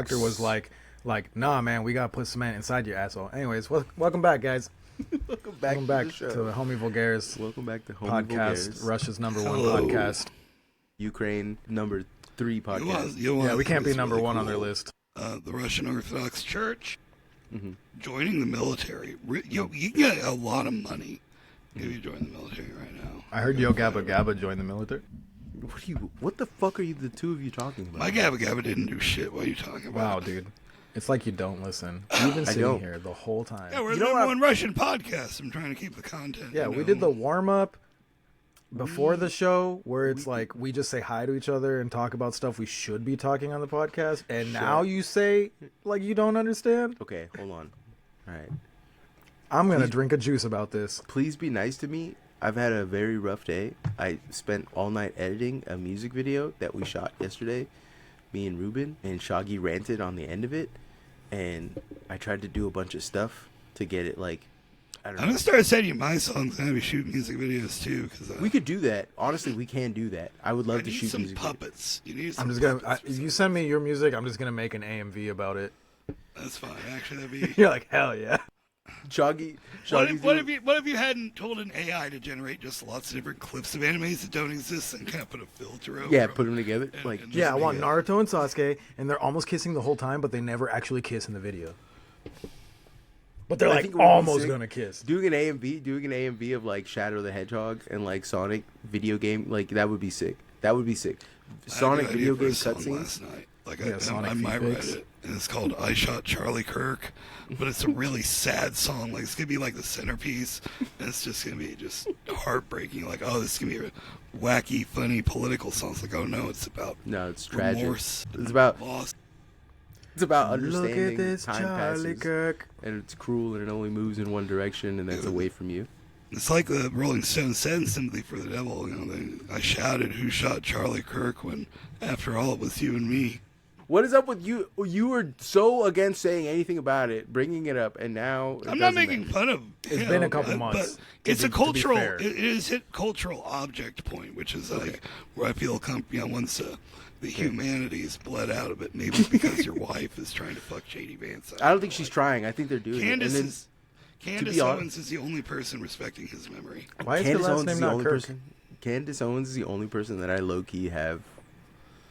doctor was like, nah, man, we gotta put cement inside your asshole. Anyways, welcome back, guys. Welcome back to the Homie-Vulgaris. Welcome back to podcast, Russia's #1 podcast. Ukraine #3 podcast. We can't be number really one on cool. their list. The Russian Orthodox Church joining the military. You get a lot of money if you join the military right now. I heard Yo Gabba Gabba joined the military. What the fuck are the two of you talking about? My Gabba Gabba didn't do shit. What are you talking about? Wow, dude. It's like you don't listen. You've been sitting here the whole time. Yeah, we're the #1 Russian podcast. I'm trying to keep the content. Yeah, we did the warm-up before the show where it's like we just say hi to each other and talk about stuff we should be talking on the podcast. And now you say like you don't understand? Okay, hold on. All right. I'm going to drink a juice about this. Please be nice to me. I've had a very rough day. I spent all night editing a music video that we shot yesterday, me and Ruben, and Shaggy ranted on the end of it. And I tried to do a bunch of stuff to get it like, I don't know. I'm going to start sending you my songs and have you shoot music videos too. Cause, we could do that. Honestly, we can do that. I would love to shoot some music puppets. You need some I'm just going puppets. to, if you send me your music, I'm just going to make an AMV about it. That's fine. Actually, that'd be... You're like, hell yeah. Shaggy. What if you hadn't told an AI to generate just lots of different clips of animes that don't exist and kind of put a filter over Yeah, them? put them together. Yeah, I want Naruto and Sasuke, and they're almost kissing the whole time, but they never actually kiss in the video. But they're like almost gonna kiss. Doing an AMV of like Shadow the Hedgehog and like Sonic video game, like that would be sick. That would be sick. Sonic video game cutscenes. Last night. Like Sonic I might write Feedbacks. it, and it's called "I Shot Charlie Kirk," but it's a really sad song. Like it's gonna be like the centerpiece, and it's just gonna be just heartbreaking. Like, oh, this is gonna be a wacky, funny political song. It's like, oh no, it's about it's tragic. remorse, It's about loss. It's about understanding Look at this time Charlie passes, Kirk. and it's cruel, and it only moves in one direction, and that's away from you. It's like the Rolling Stones said in "Sympathy for the Devil." You know, I shouted, "Who shot Charlie Kirk?" When after all, it was you and me. What is up with you? You were so against saying anything about it, bringing it up, and now I'm not making fun of. It's been a couple months. But it's a to be cultural. fair. It is hit cultural object point, which is like where I feel once the humanities bled out of it, maybe because your wife is trying to fuck J.D. Vance. I don't think she's trying. I think they're doing Candace it. And is. Candace be honest- Owens is the only person respecting his memory. Why is her Candace last Owens name is the not only Kirk? person. Candace Owens is the only person that I low key have.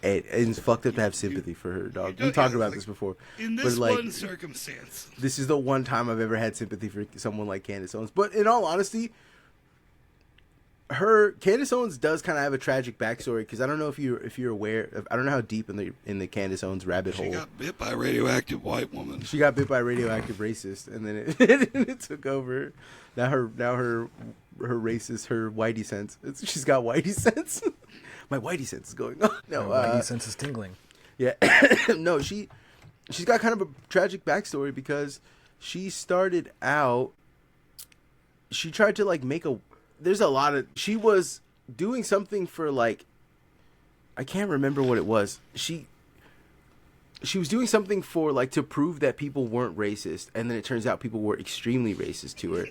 It's fucked up to have sympathy for her, dog. We talked about this before. In but this like, one circumstance, this is the one time I've ever had sympathy for someone like Candace Owens. But in all honesty, Candace Owens does kind of have a tragic backstory, because I don't know if you're aware of, I don't know how deep in the Candace Owens rabbit she hole. got bit by a radioactive white woman. She got bit by a radioactive racist, and then it took over. Now her racist, her whitey sense. She's got whitey sense. My whitey sense is going on. No, Whitey sense is tingling. yeah, no, she's got kind of a tragic backstory, because she started out. She tried to like make a. There's a lot of. She was doing something for like. I can't remember what it was. She was doing something for like to prove that people weren't racist, and then it turns out people were extremely racist to her,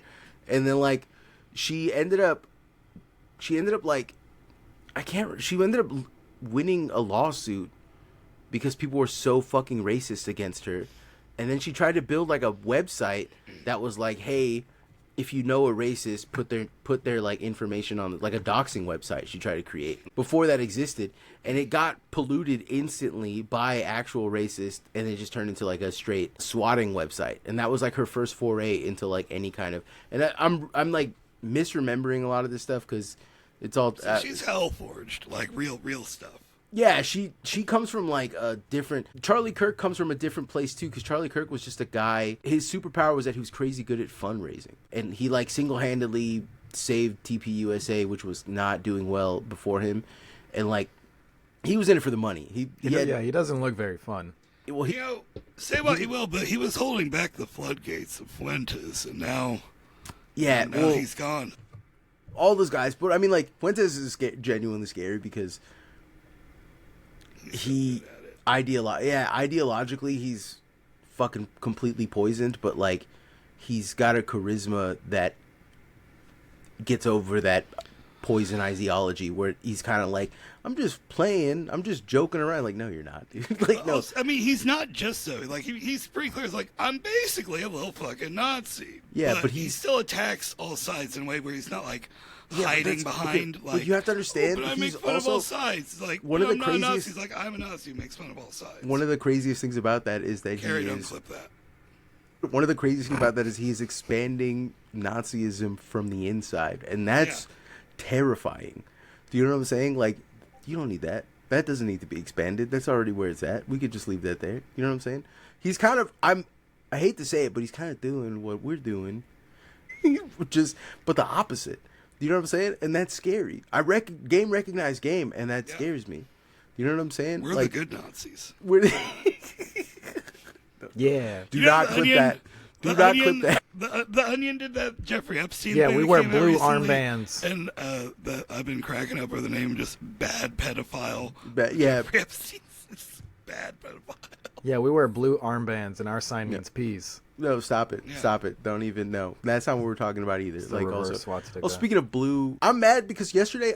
and then like she ended up like she ended up winning a lawsuit because people were so fucking racist against her, and then she tried to build like a website that was like, hey, if you know a racist, put their like information on like a doxing website she tried to create before that existed, and it got polluted instantly by actual racists, and it just turned into like a straight swatting website, and that was like her first foray into like any kind of. And I'm like misremembering a lot of this stuff because it's all. She's hellforged, like real stuff. Yeah, she comes from like a different. Charlie Kirk comes from a different place too, because Charlie Kirk was just a guy. His superpower was that he was crazy good at fundraising, and he like single-handedly saved TPUSA, which was not doing well before him, and like he was in it for the money. He doesn't look very fun. Well, say what you will, but he was holding back the floodgates of Fuentes, and now he's gone. All those guys, but I mean, like Fuentes is genuinely scary because. Ideologically he's fucking completely poisoned, but like he's got a charisma that gets over that poison ideology where he's kind of like, I'm just playing, I'm just joking around. Like, no, you're not, dude. Like, no. I mean, he's not just so. Like, he's pretty clear. It's like, I'm basically a little fucking Nazi. Yeah, but he still attacks all sides in a way where he's not like Yeah, hiding behind. okay, like, but you have to understand, but I he's make fun also of all sides. It's like, one of the I'm not a Nazi. craziest. He's like, I'm a Nazi who makes fun of all sides. One of the craziest things about that is that Carrie, he don't is. clip that. One of the craziest things about that is he's expanding Nazism from the inside, and that's terrifying. Do you know what I'm saying? Like, you don't need that. That doesn't need to be expanded. That's already where it's at. We could just leave that there. You know what I'm saying? He's kind of, I hate to say it, but he's kind of doing what we're doing, but the opposite. You know what I'm saying? And that's scary. Game recognized game, and that scares me. You know what I'm saying? We're like, the good Nazis. We're Yeah. Do not clip that. Do not clip that. The Onion did that Jeffrey Epstein Yeah, thing we that wear came out blue recently, armbands. And I've been cracking up over the name just bad pedophile. Yeah. Jeffrey Epstein's bad pedophile. Yeah, we wear blue armbands, and our sign means peace. No, stop it. Yeah. Stop it. Don't even know. That's not what we're talking about either. It's the Like reverse also, swastika. oh, speaking of blue, I'm mad because yesterday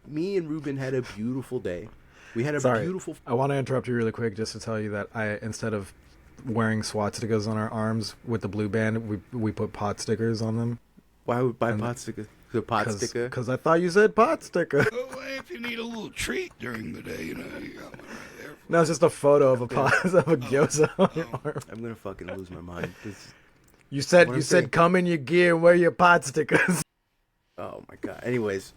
me and Ruben had a beautiful day. We had a Sorry, beautiful. I want to interrupt you really quick just to tell you that instead of wearing swastikas on our arms with the blue band, we put pot stickers on them. Why would buy pot sticker? The pot sticker. Because I thought you said pot sticker. Oh, if you need a little treat during the day, you know, you got one right there. No, it's just a photo of a pot of a gyoza on your arm. I'm gonna fucking lose my mind. You said What I'm saying- come in your gear and wear your pot stickers. Oh my god. Anyways,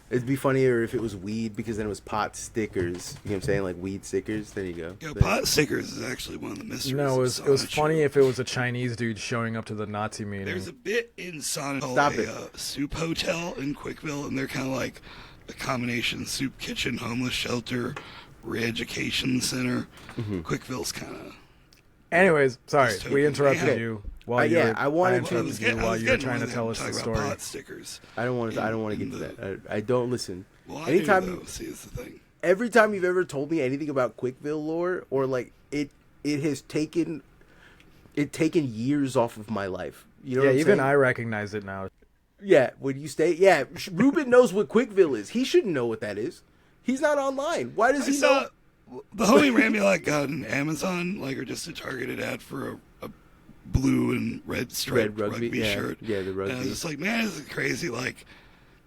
it'd be funnier if it was weed because then it was pot stickers. You know what I'm saying? Like weed stickers. There you go. Yo, pot stickers is actually one of the mysteries. No, it of was Sonic funny Show. if it was a Chinese dude showing up to the Nazi meeting. There's a bit in Sonic called Stop a soup hotel in Quickville, and they're kind of like a combination soup kitchen, homeless shelter, re-education center. Quickville's kind of. Anyways, sorry, Just we token. interrupted Yeah. you while you yeah, were, I wanted to- interrupted you while you were trying to tell us the story. Pot stickers. I don't want to get to that. I don't listen. Well, Anytime I do, you- though. See, it's the thing. Every time you've ever told me anything about Quickville lore, or like it has taken years off of my life. You know Yeah, what I'm even saying? I recognize it now. Yeah, when you stay, Ruben knows what Quickville is. He shouldn't know what that is. He's not online. Why does I he saw know? the homie Ramulak got an Amazon, like, or just a targeted ad for a blue and red striped Red rugby, yeah. shirt. Yeah, the And I rugby. was just like, man, this is crazy. Like,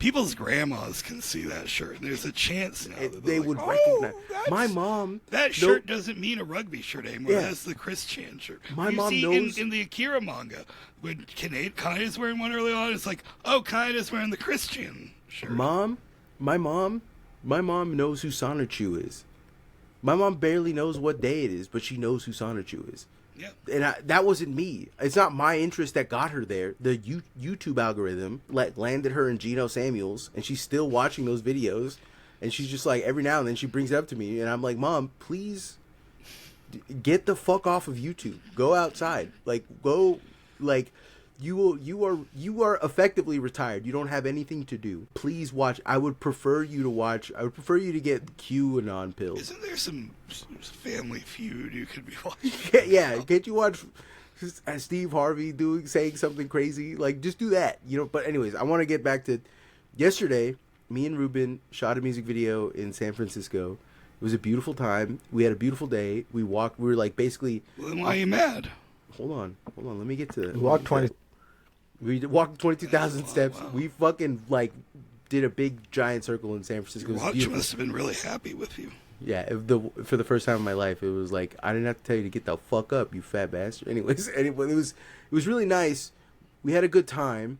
people's grandmas can see that shirt. And there's a chance now that They they're would like, recognize. that's- My mom. That shirt doesn't mean a rugby shirt anymore. Yeah. That's the Christian shirt. My you mom see knows- in the Akira manga, when Kaneda's wearing one early on, it's like, oh, Kaneda's wearing the Christian shirt. My mom knows who Sonichu is. My mom barely knows what day it is, but she knows who Sonichu is. Yeah. And that wasn't me. It's not my interest that got her there. The YouTube algorithm landed her in Geno Samuels, and she's still watching those videos. And she's just like, every now and then she brings it up to me, and I'm like, Mom, please get the fuck off of YouTube. Go outside. Like, go, like, you are effectively retired. You don't have anything to do. Please watch. I would prefer you to get QAnon pills. Isn't there some Family Feud you could be watching? Yeah, can't you watch Steve Harvey saying something crazy? Like, just do that, you know. But anyways, I want to get back to yesterday. Me and Ruben shot a music video in San Francisco. It was a beautiful time. We had a beautiful day. We walked. We were like basically. Well, then why are you mad? Hold on. Let me get to. We walked 20. We walked 22,000 Wow, steps. wow. We fucking like did a big giant circle in San Francisco. Your It was watch beautiful. must have been really happy with you. Yeah, for the first time in my life, it was like I didn't have to tell you to get the fuck up, you fat bastard. Anyways, anyway, it was really nice. We had a good time,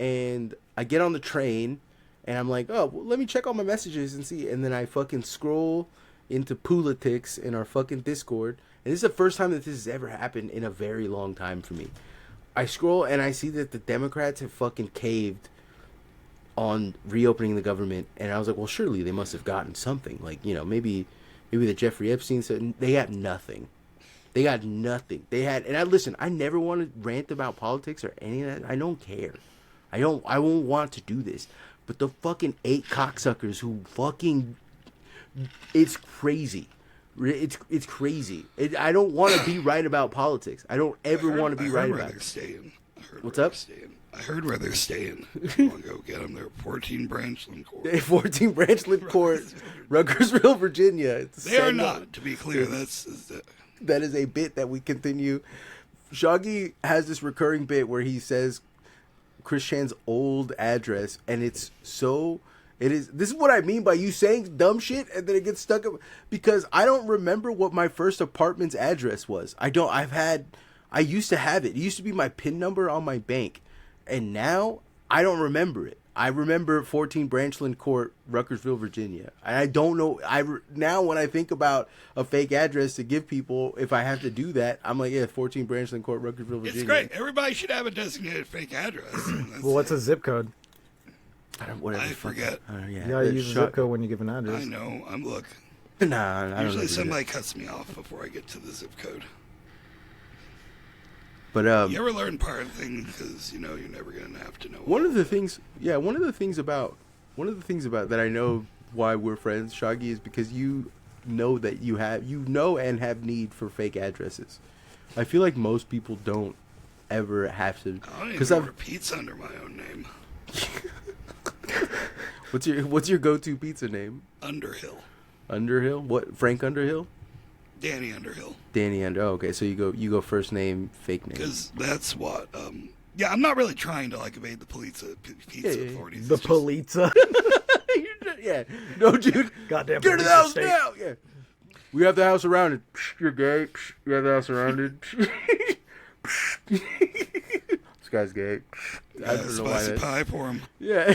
and I get on the train, and I'm like, oh, well, let me check all my messages and see. And then I fucking scroll into politics in our fucking Discord, and this is the first time that this has ever happened in a very long time for me. I scroll and I see that the Democrats have fucking caved on reopening the government, and I was like, well, surely they must have gotten something. Like, you know, maybe the Jeffrey Epstein said they got nothing. They got nothing. They had, and I never want to rant about politics or any of that. I don't care. I won't want to do this. But the fucking 8 cocksuckers who fucking, it's crazy. It's crazy. I don't want to be right about politics. I don't ever want to be right about it. Staying. What's up? I heard where they're staying. I want to go get them. They're 14 Branchland Court. 14 Branchland Court, Ruckersville, Virginia. It's They are not, to be clear. That is a bit that we continue. Shaggy has this recurring bit where he says Chris Chan's old address, and it's so... This is what I mean by you saying dumb shit and then it gets stuck up, because I don't remember what my first apartment's address was. I used to have it. It used to be my PIN number on my bank, and now I don't remember it. I remember 14 Branchland Court, Ruckersville, Virginia. And I don't know. Now when I think about a fake address to give people, if I have to do that, I'm like, yeah, 14 Branchland Court, Ruckersville, Virginia. It's great. Everybody should have a designated fake address. Well, what's a zip code? I forget. You gotta use a zip code when you give an address. I know. Look. Nah, I don't know. Usually somebody cuts me off before I get to the zip code. But you ever learn part of things because you know you're never gonna have to know. One of the things about that I know why we're friends, Shaggy, is because you know that you know and have need for fake addresses. I feel like most people don't ever have to. I don't even order pizza under my own name. What's your go-to pizza name? Underhill. Underhill? What? Frank Underhill? Danny Underhill. Danny Under. Oh, okay, so you go first name, fake name. Because that's what. Yeah, I'm not really trying to like evade the pizza authorities. The polizza. Yeah. No, dude. Goddamn. Get to the house now. Yeah. We have the house surrounded. You're gay. We have the house surrounded. This guy's gay. I don't know why pie for him. Yeah.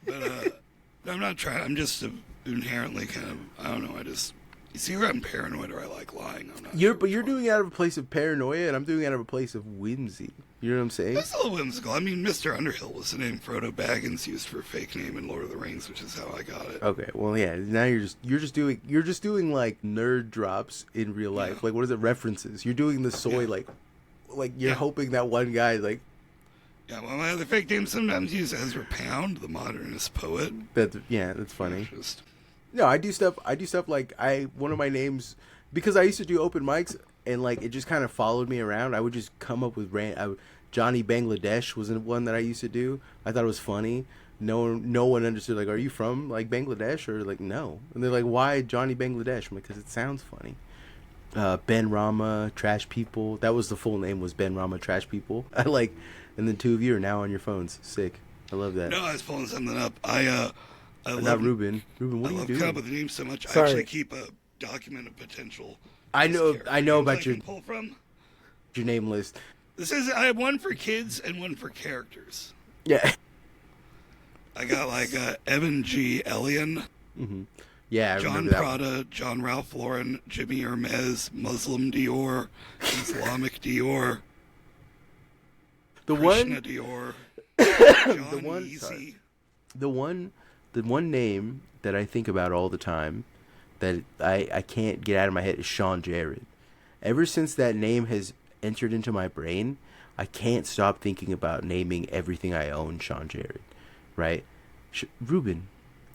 But I'm not trying. I'm just inherently kind of. I don't know. It's either I'm paranoid or I like lying. I'm not. But you're doing it out of a place of paranoia, and I'm doing it out of a place of whimsy. You know what I'm saying? That's a little whimsical. I mean, Mr. Underhill was the name Frodo Baggins used for a fake name in Lord of the Rings, which is how I got it. Okay, well, yeah. Now you're just doing like nerd drops in real life. Yeah. Like, what is it? References. You're doing the soy like you're hoping that one guy like. Yeah, well, my other fake name sometimes use Ezra Pound, the modernist poet. That's funny. No, I do stuff like one of my names, because I used to do open mics and like it just kind of followed me around. I would just come up with Johnny Bangladesh was one that I used to do. I thought it was funny. No one understood, like, are you from like Bangladesh, or like no? And they're like, why Johnny Bangladesh? I'm like, because it sounds funny. Ben Rama, Trash People. That was the full name, was Ben Rama, Trash People. And then two of you are now on your phones. Sick. I love that. No, I was pulling something up. I love Ruben. Ruben, what are you doing? I love coming up with the name so much. Sorry. I actually keep a document of potential. I know about your name list. I have one for kids and one for characters. Yeah. I got like Evan G. Elian. Mm-hmm. Yeah, I John Prada, John Ralph Lauren, Jimmy Hermes, Muslim Dior, Islamic Dior, Krishna Dior, John Easy. The one name that I think about all the time that I can't get out of my head is Sean Jared. Ever since that name has entered into my brain, I can't stop thinking about naming everything I own Sean Jared. Right? Ruben,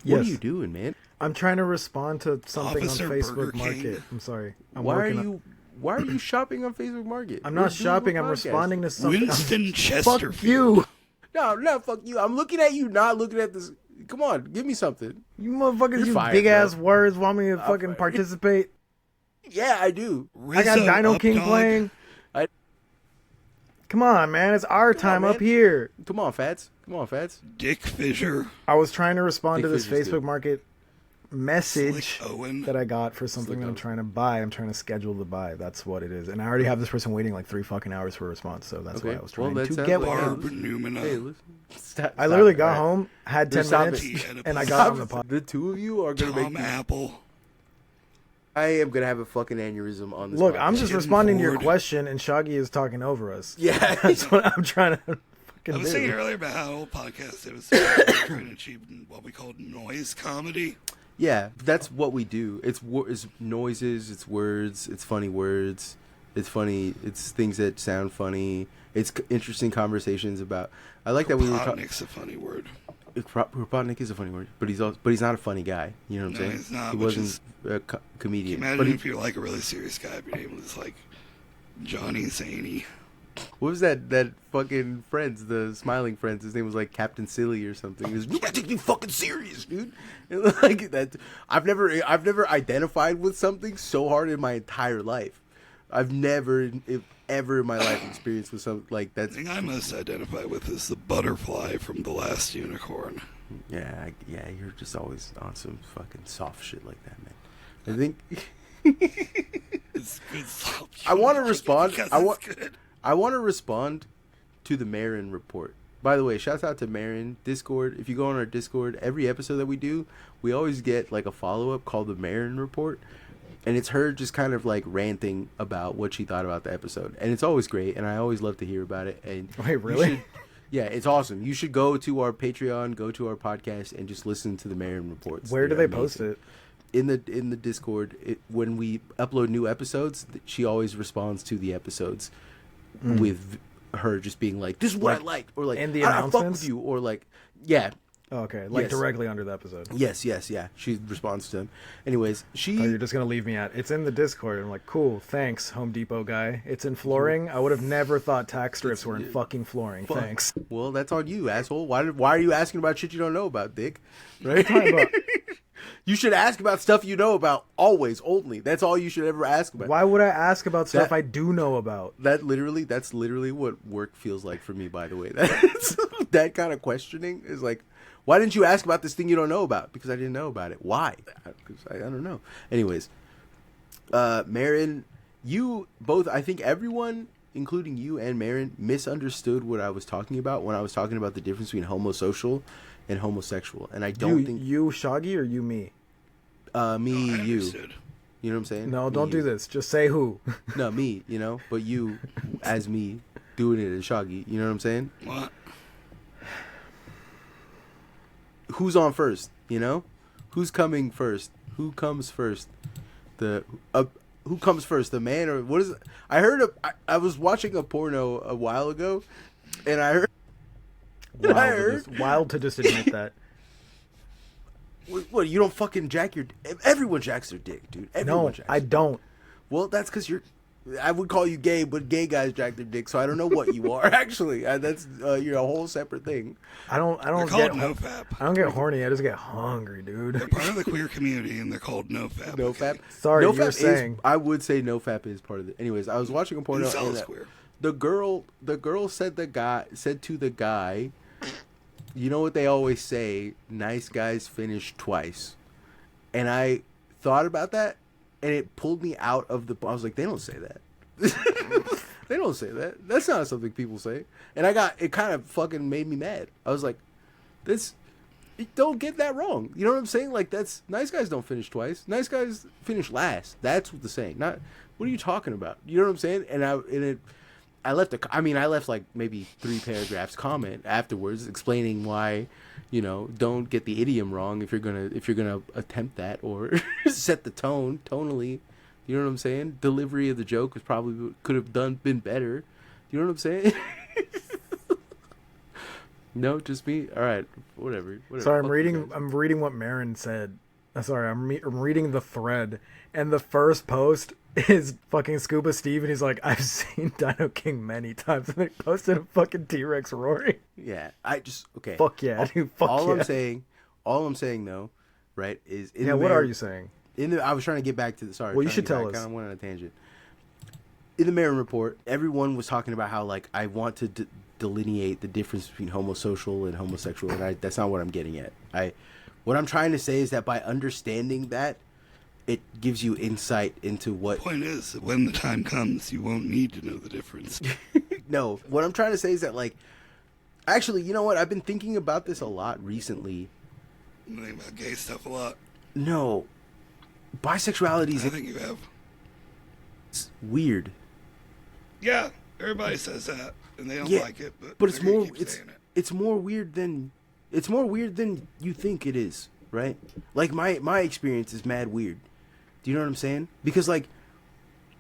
what are you doing, man? I'm trying to respond to something Officer on Facebook Burger Market. King. I'm sorry. Why are you shopping on Facebook Market? I'm not shopping. I'm responding to something. Winston Chesterfield. Fuck you. No, fuck you. I'm looking at you, not looking at this. Come on, give me something. You motherfuckers use fired, big-ass bro. words, want me to fucking participate? Yeah, I do. I got Dino King playing. Come on, man. It's our time up here. Come on, Fats. Dick Fisher. I was trying to respond to Dick this Fisher's Facebook good. Market message Slick Owen. that I got for something that I'm trying to buy. I'm trying to schedule the buy. That's what it is. And I already have this person waiting like 3 fucking hours for a response. So that's why I was trying to get one. Barb Newman. Hey, listen. Stop, I literally got home, had 10 Stop minutes, it. and I got on the pod. The two of you are going to make Tom me... Apple. I am going to have a fucking aneurysm on this Look, podcast. I'm just Jim responding to your Ford. question, and Shaggy is talking over us. Yeah. That's what I'm trying to fucking I was saying do. earlier about how old podcast it was trying to achieve what we called noise comedy. Yeah, that's what we do. It's noises, it's words, it's funny words, it's funny, it's things that sound funny, it's interesting conversations about. I like that we were talking. Kropotnik's a funny word. Kropotnik is a funny word, but he's not a funny guy. You know what I'm saying? He's not. He wasn't a comedian. Imagine if you're like a really serious guy, if your name was like Johnny Zaney. What was that fucking Friends, the smiling Friends? His name was like Captain Silly or something. He was, you gotta take me fucking serious, dude. And like that, I've never identified with something so hard in my entire life. I've never ever in my life experienced with something like that. The thing I most identify with is the butterfly from The Last Unicorn. Yeah, you're just always on some fucking soft shit like that, man. I think It's good stuff. I want to respond. Because I it's good. want to respond to the Marin report. By the way, shouts out to Marin Discord. If you go on our Discord, every episode that we do, we always get like a follow up called the Marin report, and it's her just kind of like ranting about what she thought about the episode, and it's always great, and I always love to hear about it. And Wait, really? yeah, it's awesome. You should go to our Patreon, go to our podcast, and just listen to the Marin reports. Where do They're they post amazing. it? In the Discord, when we upload new episodes, she always responds to the episodes with her just being like, "This is what I liked," or like, and the "I fuck announcements? with you," or like, yeah, Oh, okay, like Yes. directly under the episode. yes, yeah. She responds to them. Anyways, Oh, you're just gonna leave me at it's in the Discord. I'm like, cool, thanks, Home Depot guy. It's in flooring. I would have never thought tax strips were in fucking flooring. Thanks. well, that's on you, asshole. Why are you asking about shit you don't know about, dick? Right? Talking about- You should ask about stuff you know about always, only. That's all you should ever ask about. Why would I ask about stuff That- I do know about? That's literally what work feels like for me, by the way. That's, that kind of questioning is like, why didn't you ask about this thing you don't know about? Because I didn't know about it. Why? Because I don't know. Anyways, Marin, you both, I think everyone, including you and Marin, misunderstood what I was talking about when I was talking about the difference between homosocial and homosexual. And I don't think... You Shaggy or you me? me, I you. understood. You know what I'm saying? No, Me, don't do you. this. Just say who. No, me, you know? But you, as me, doing it as Shaggy. You know what I'm saying? What? Who's on first, you know? Who's coming first? Who comes first? Who comes first, the man or what is it? I heard I was watching a porno a while ago, and I heard Wild to just admit that. what, you don't fucking jack your... Everyone jacks their dick, dude. Everyone No, jacks I don't. Well, that's because I would call you gay, but gay guys jack their dick, so I don't know what you are, actually. That's you're a whole separate thing. I don't They're get called nofap. I don't get horny. I just get hungry, dude. They're part of the queer community, and they're called nofap. No fap. Sorry, no you were fap saying. I would say no fap is part of it. Anyways, I was watching a porno. Incel And is queer. the girl said to the guy, you know what they always say, nice guys finish twice. And I thought about that, and it pulled me out of the... I was like, they don't say that. They don't say that. That's not something people say. And it kind of fucking made me mad. I was like, don't get that wrong. You know what I'm saying? Like, that's... Nice guys don't finish twice. Nice guys finish last. That's what the saying. Not... What are you talking about? You know what I'm saying? And I left like maybe 3 paragraphs comment afterwards explaining why, you know, don't get the idiom wrong if you're gonna attempt that or set the tone tonally. You know what I'm saying? Delivery of the joke could have been better. You know what I'm saying? No, just me. All right, whatever. Sorry, Fuck you guys. I'm reading what Marin said. Sorry, I'm reading the thread, and the first post is fucking Scuba Steve, and he's like, "I've seen Dino King many times," and they posted a fucking T-Rex roaring. Yeah, okay. Fuck yeah, dude. Fuck all yeah. I'm saying though, right, is in Yeah, the what are you saying? I was trying to get back to the... Sorry. Well, you trying to should get tell back. us. I kind of went on a tangent. In the Marin report, everyone was talking about how, like, I want to delineate the difference between homosocial and homosexual, and that's not what I'm getting at. What I'm trying to say is that by understanding that, it gives you insight into what... The point is that when the time comes, you won't need to know the difference. No, what I'm trying to say is that, like... Actually, you know what? I've been thinking about this a lot recently. You think about gay stuff a lot. No. Bisexuality I is think you have. weird. Yeah, everybody says that, and they don't Yeah, like it. But it's they're gonna more... keep saying it. It's more weird than you think it is, right? Like my experience is mad weird. Do you know what I'm saying? Because like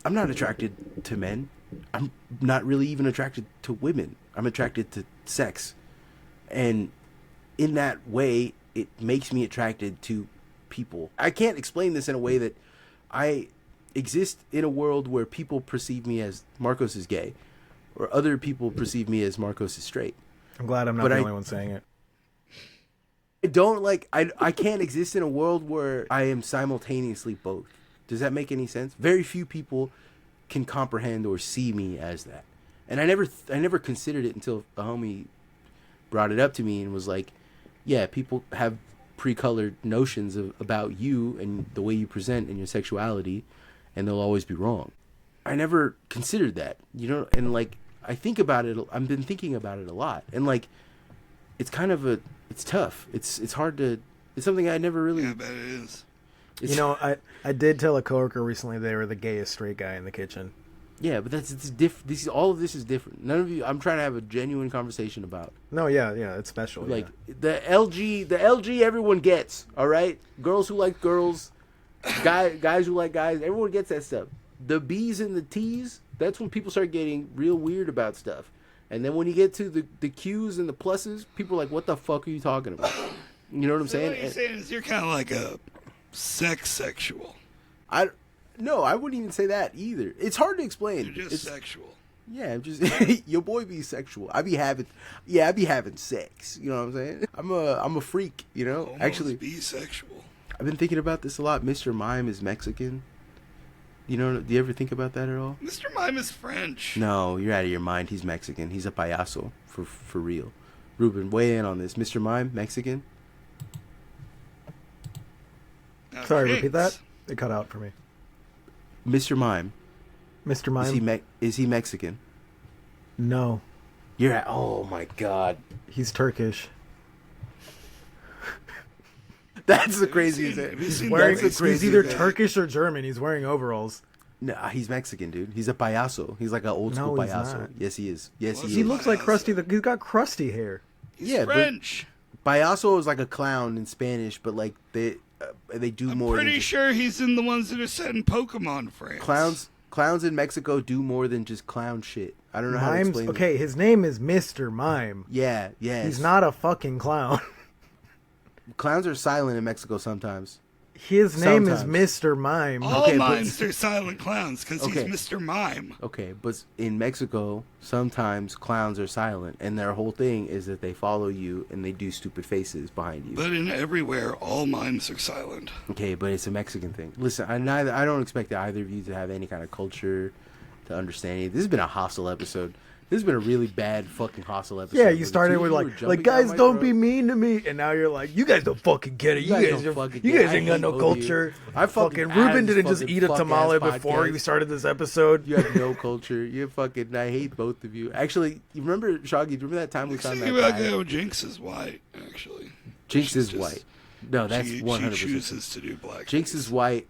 I'm not attracted to men. I'm not really even attracted to women. I'm attracted to sex. And in that way, it makes me attracted to people. I can't explain this in a way that I exist in a world where people perceive me as Marcos is gay or other people perceive me as Marcos is straight. I'm glad I'm not the only one saying it. I don't like. I can't exist in a world where I am simultaneously both. Does that make any sense? Very few people can comprehend or see me as that, and I never considered it until the homie brought it up to me and was like, "Yeah, people have pre-colored notions about you and the way you present and your sexuality, and they'll always be wrong." I never considered that, and like I think about it. I've been thinking about it a lot, and like it's kind of it's tough. It's hard to. It's something I never really. Yeah, I bet it is. I did tell a coworker recently they were the gayest straight guy in the kitchen. Yeah, but it's different. All of this is different. None of you. I'm trying to have a genuine conversation about. No, yeah, it's special. Like the LG everyone gets. All right, girls who like girls, guys who like guys. Everyone gets that stuff. The B's and the T's. That's when people start getting real weird about stuff. And then when you get to the Q's and the pluses, people are like, "What the fuck are you talking about?" You know what I'm saying? What you're saying is you're kind of like a sexual. No, I wouldn't even say that either. It's hard to explain. You're just sexual. Yeah, I'm just your boy be sexual. I be having sex. You know what I'm saying? I'm a freak. Almost Actually, bisexual. I've been thinking about this a lot. Mr. Mime is Mexican. Do you ever think about that at all? Mr. Mime is French. No, you're out of your mind. He's Mexican. He's a payaso for real. Ruben, weigh in on this. Mr. Mime, Mexican. Sorry, repeat that. It cut out for me. Mr. Mime. Mr. Mime. Is he Mexican? No. Oh my God. He's Turkish. That's the craziest thing. He's either Turkish or German. He's wearing overalls. No, he's Mexican, dude. He's a payaso. He's like an old school payaso. Not. Yes, he is. Yes, he is. He looks like Krusty. He's got crusty hair. He's French. Payaso is like a clown in Spanish, but like they do more. I'm pretty sure he's in the ones that are set in Pokemon France. Clowns in Mexico do more than just clown shit. I don't know how to explain it. Okay, his name is Mr. Mime. Yeah, yes. He's not a fucking clown. Clowns are silent in Mexico sometimes. His name is Mr. Mime. All mimes are silent clowns because he's Mr. Mime. Okay, but in Mexico, sometimes clowns are silent, and their whole thing is that they follow you and they do stupid faces behind you. But in everywhere, all mimes are silent. Okay, but it's a Mexican thing. Listen, I don't expect either of you to have any kind of culture to understand it. This has been a hostile episode. This has been a really bad fucking hostile episode. Yeah, you started with like guys don't be mean to me, and now you're like, you guys don't fucking get it. You guys ain't got no culture. I fucking Ruben didn't just eat a tamale before we started this episode. You have no culture. You fucking I hate both of you. Actually, you remember Shaggy? Remember that time we found that guy? Jinx is white. Actually, Jinx is white. No, that's 100%. She chooses to do black. Jinx is white.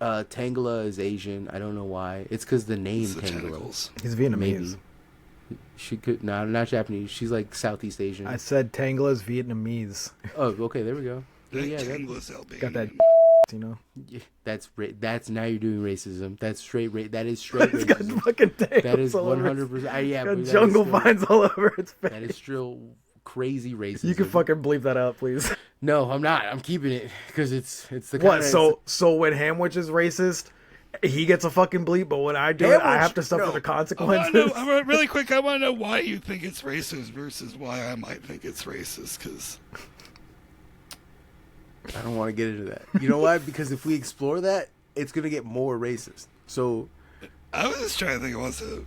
Tangela is Asian. I don't know why. It's because the name Tangela. He's Vietnamese. Maybe. She could not Japanese. She's like Southeast Asian. I said Tangela's Vietnamese. Oh, okay, there we go. Yeah, Tangela's Albanian. Got that, you know. Yeah, that's now you're doing racism. That's straight. That is straight. It's got fucking tangles. That is 100%. Yeah, got jungle vines all over its face. That is still crazy racism. You can fucking bleep that out, please. No, I'm not. I'm keeping it because it's the kind of, so when Hamwich is racist, he gets a fucking bleep, but when I do it, I have to suffer the consequences. Really quick, I want to know why you think it's racist versus why I might think it's racist, because I don't want to get into that. You know why? Because if we explore that, it's going to get more racist. So I was just trying to think it was a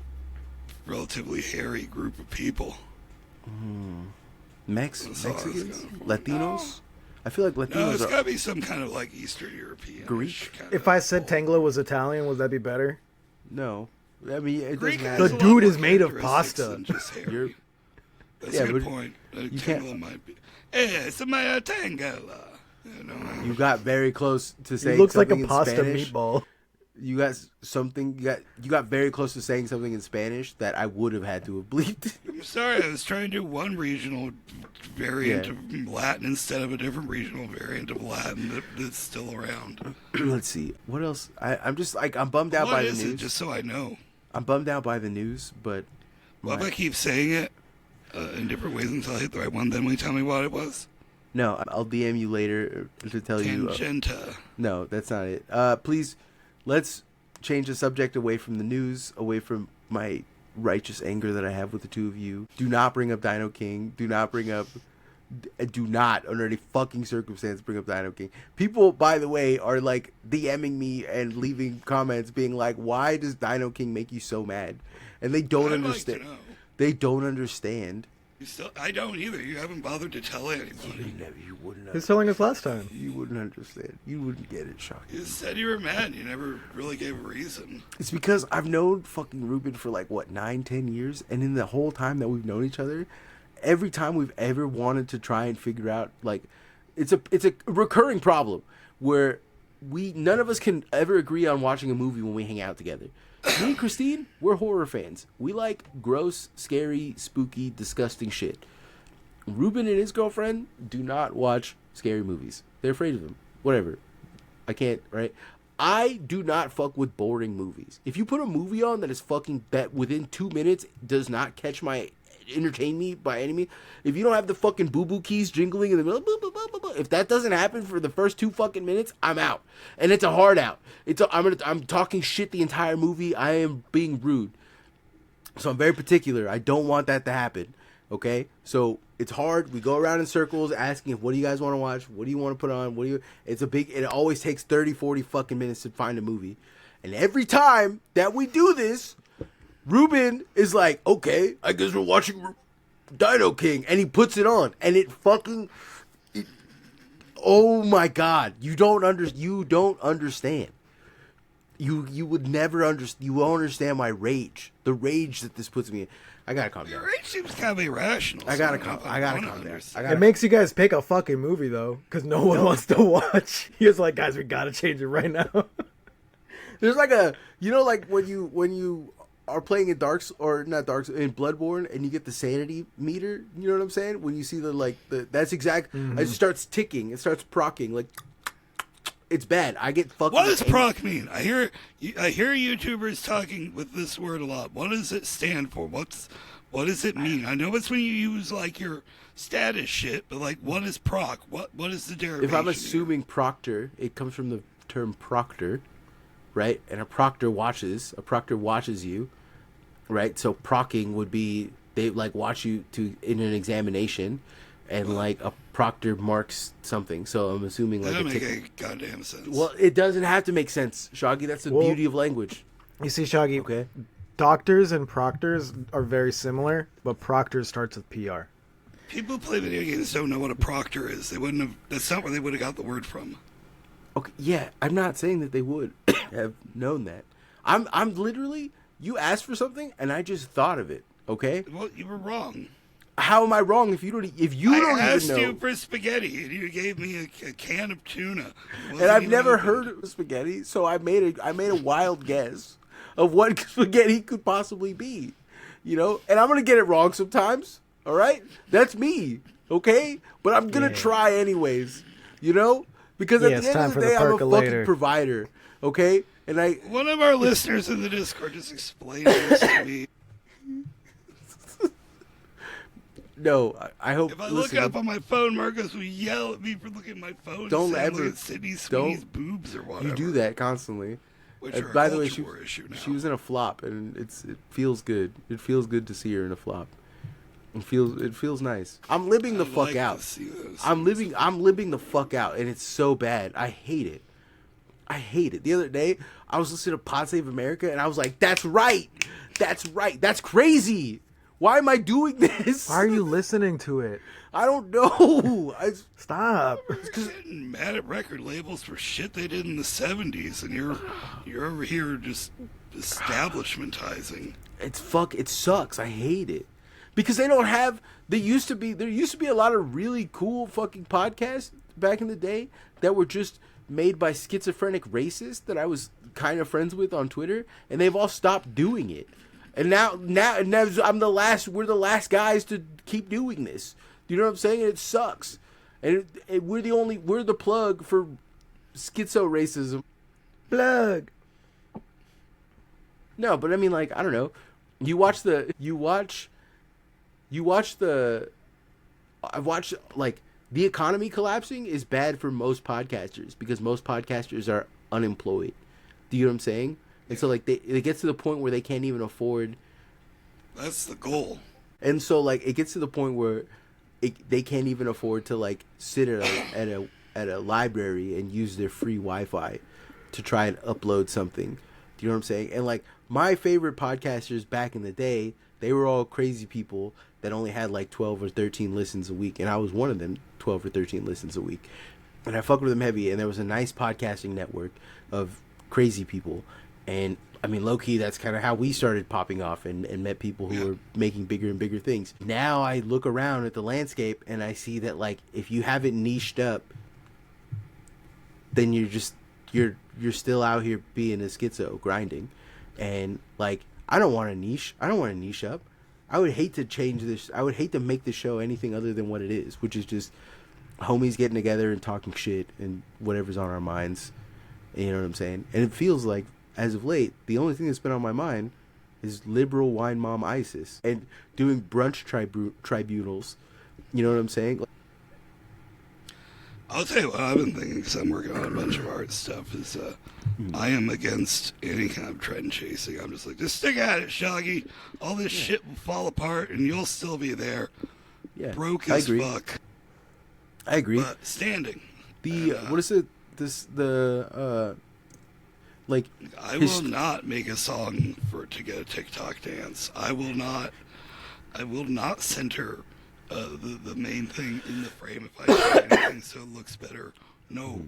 relatively hairy group of people. Mexicans? Latinos? I feel like Latinos No, it's got to be some kind of like Eastern European. Greek? If I said Tangela was Italian, would that be better? No. I mean, it doesn't matter. The dude is made of pasta. That's a good point. Tangela might be. It's my Tangela. You got very close to saying he looks something like a pasta Spanish. Meatball. You got very close to saying something in Spanish that I would have had to have bleeped. I'm sorry, I was trying to do one regional variant of Latin instead of a different regional variant of Latin that's still around. Let's see. What else? I'm just like, I'm bummed out by the news. Just so I know. I'm bummed out by the news, but if I keep saying it in different ways until I hit the right one, then will you tell me what it was? No, I'll DM you later to tell you. Tangenta. No, that's not it. Please, let's change the subject away from the news, away from my righteous anger that I have with the two of you. Do not bring up Dino King. Do not, under any fucking circumstance, bring up Dino King. People, by the way, are like DMing me and leaving comments being like, why does Dino King make you so mad? And they don't understand. Like to know. They don't understand. I don't either. You haven't bothered to tell anybody. You wouldn't. Who's telling us last time? You wouldn't understand. You wouldn't get it, Shock. You said you were mad. You never really gave a reason. It's because I've known fucking Ruben for like, what, 9-10 years? And in the whole time that we've known each other, every time we've ever wanted to try and figure out, like, it's a recurring problem where none of us can ever agree on watching a movie when we hang out together. Me and Christine, we're horror fans. We like gross, scary, spooky, disgusting shit. Ruben and his girlfriend do not watch scary movies. They're afraid of them. Whatever. I can't, right? I do not fuck with boring movies. If you put a movie on that is fucking, that within 2 minutes does not entertain me by any means, if you don't have the fucking boo-boo keys jingling in the middle, if that doesn't happen for the first 2 fucking minutes, I'm out. And it's a hard out. I'm talking shit the entire movie. I am being rude. So I'm very particular. I don't want that to happen. Okay? So it's hard. We go around in circles asking, what do you guys want to watch? What do you want to put on? It always takes 30, 40 fucking minutes to find a movie. And every time that we do this, Ruben is like, okay, I guess we're watching Dino King. And he puts it on. And it fucking... oh my God. You don't understand. You would never understand. You won't understand my rage. The rage that this puts me in. I gotta calm down. Your rage seems kind of irrational. I gotta calm down. It makes you guys pick a fucking movie, though, because no one wants to watch. He's like, guys, we gotta change it right now. There's like a... You know, like when you are playing in in Bloodborne, and you get the sanity meter, you know what I'm saying? When you see that's exact, it starts ticking, it starts procking, like, it's bad. I get fucking... What does proc mean? I hear YouTubers talking with this word a lot. What does it stand for? What does it mean? I know it's when you use, like, your status shit, but, like, what is proc? What is the derivation? If I'm assuming proctor, it comes from the term proctor, right? And a proctor watches you, right? So procking would be, they like watch you in an examination, and like a proctor marks something. So I'm assuming like that doesn't make any goddamn sense. Well, it doesn't have to make sense, Shaggy. That's the beauty of language. You see, Shaggy, okay? Doctors and proctors are very similar, but proctor starts with PR. People who play video games don't know what a proctor is. That's not where they would have got the word from. Okay, yeah, I'm not saying that they would have known that. I'm literally, you asked for something and I just thought of it. Okay. Well, you were wrong. How am I wrong if you don't even know? I asked you for spaghetti and you gave me a can of tuna. And I've never heard of spaghetti, so I made a wild guess of what spaghetti could possibly be. You know, and I'm gonna get it wrong sometimes. All right, that's me. Okay, but I'm gonna try anyways. You know. Because at the end of the day, I'm a fucking provider, okay? And one of our listeners in the Discord just explained this to me. No, I hope... If I look up on my phone, Marcos will yell at me for looking at my phone. Don't ever... Look at Sydney Sweeney's boobs or whatever. You do that constantly. Which are by the way, she was in a flop, and it feels good. It feels good to see her in a flop. It feels nice. I'm living the fuck out. I'm living the fuck out, and it's so bad. I hate it. The other day, I was listening to Pod Save America, and I was like, "That's right. That's crazy. Why am I doing this? Why are you listening to it? I don't know. Stop. You're getting mad at record labels for shit they did in the '70s, and you're over here just establishmentizing. It sucks. I hate it. Because they don't have... there used to be a lot of really cool fucking podcasts back in the day that were just made by schizophrenic racists that I was kind of friends with on Twitter, and they've all stopped doing it. And now we're the last guys to keep doing this. You know what I'm saying? And it sucks. And we're the plug for schizo racism. Plug. No, but I mean, like, I don't know. I've watched, like, the economy collapsing is bad for most podcasters because most podcasters are unemployed. Do you know what I'm saying? And so, like, it gets to the point where they can't even afford That's the goal. And so like it gets to the point where they can't even afford to like sit at a library and use their free Wi-Fi to try and upload something. Do you know what I'm saying? And like my favorite podcasters back in the day, they were all crazy people that only had like 12 or 13 listens a week, and I was one of them, 12 or 13 listens a week. And I fucked with them heavy, and there was a nice podcasting network of crazy people. And I mean, low-key, that's kind of how we started popping off and met people who were making bigger and bigger things. Now I look around at the landscape, and I see that, like, if you haven't niched up, then you're still out here being a schizo, grinding. And, like, I don't want to niche. I don't want to niche up. I would hate to change this. I would hate to make the show anything other than what it is, which is just homies getting together and talking shit and whatever's on our minds. You know what I'm saying? And it feels like, as of late, the only thing that's been on my mind is liberal wine mom ISIS and doing brunch tribunals. You know what I'm saying? I'll tell you what I've been thinking, because I'm working on a bunch of art stuff, is I am against any kind of trend chasing. I'm just like, just stick at it, Shaggy. All this shit will fall apart, and you'll still be there. Yeah, broke as fuck. I agree. But standing. What is it? Like, I will not make a song to get a TikTok dance. I will not center the main thing in the frame if I do anything so it looks better. No,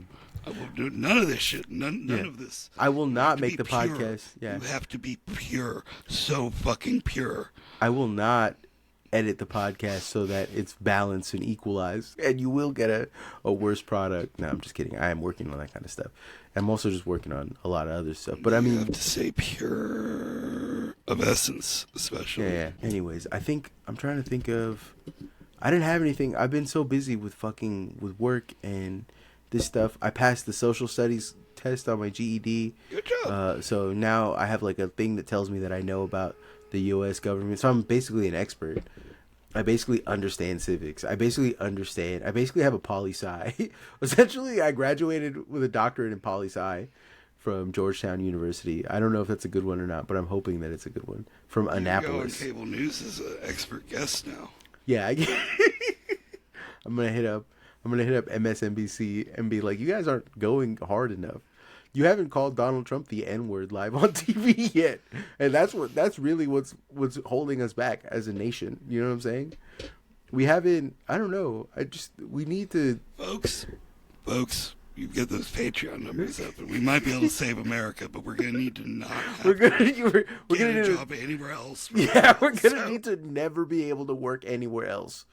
I will do none of this shit. None of this. I will not make the pure. podcast. Yeah, you have to be pure, so fucking pure. I will not edit the podcast so that it's balanced and equalized, and you will get a worse product. No, I'm just kidding. I am working on that kind of stuff. I'm also just working on a lot of other stuff. But I mean, you have to say pure of essence, especially. Yeah. Anyways, I'm trying to think of. I didn't have anything. I've been so busy with work and this stuff. I passed the social studies test on my GED. Good job. So now I have like a thing that tells me that I know about the U.S. government. So I'm basically an expert. I basically understand civics. I basically have a poli-sci. Essentially, I graduated with a doctorate in poli-sci from Georgetown University. I don't know if that's a good one or not, but I'm hoping that it's a good one. From Annapolis. You go on cable news as an expert guest now. Yeah, I'm gonna hit up MSNBC and be like, you guys aren't going hard enough. You haven't called Donald Trump the N-word live on TV yet, and that's really what's holding us back as a nation. You know what I'm saying? We haven't. I don't know. We need to. Folks, you get those Patreon numbers up, and we might be able to save America, but we're gonna need to not have we're gonna get a job anywhere else. Yeah, we're gonna need to never be able to work anywhere else.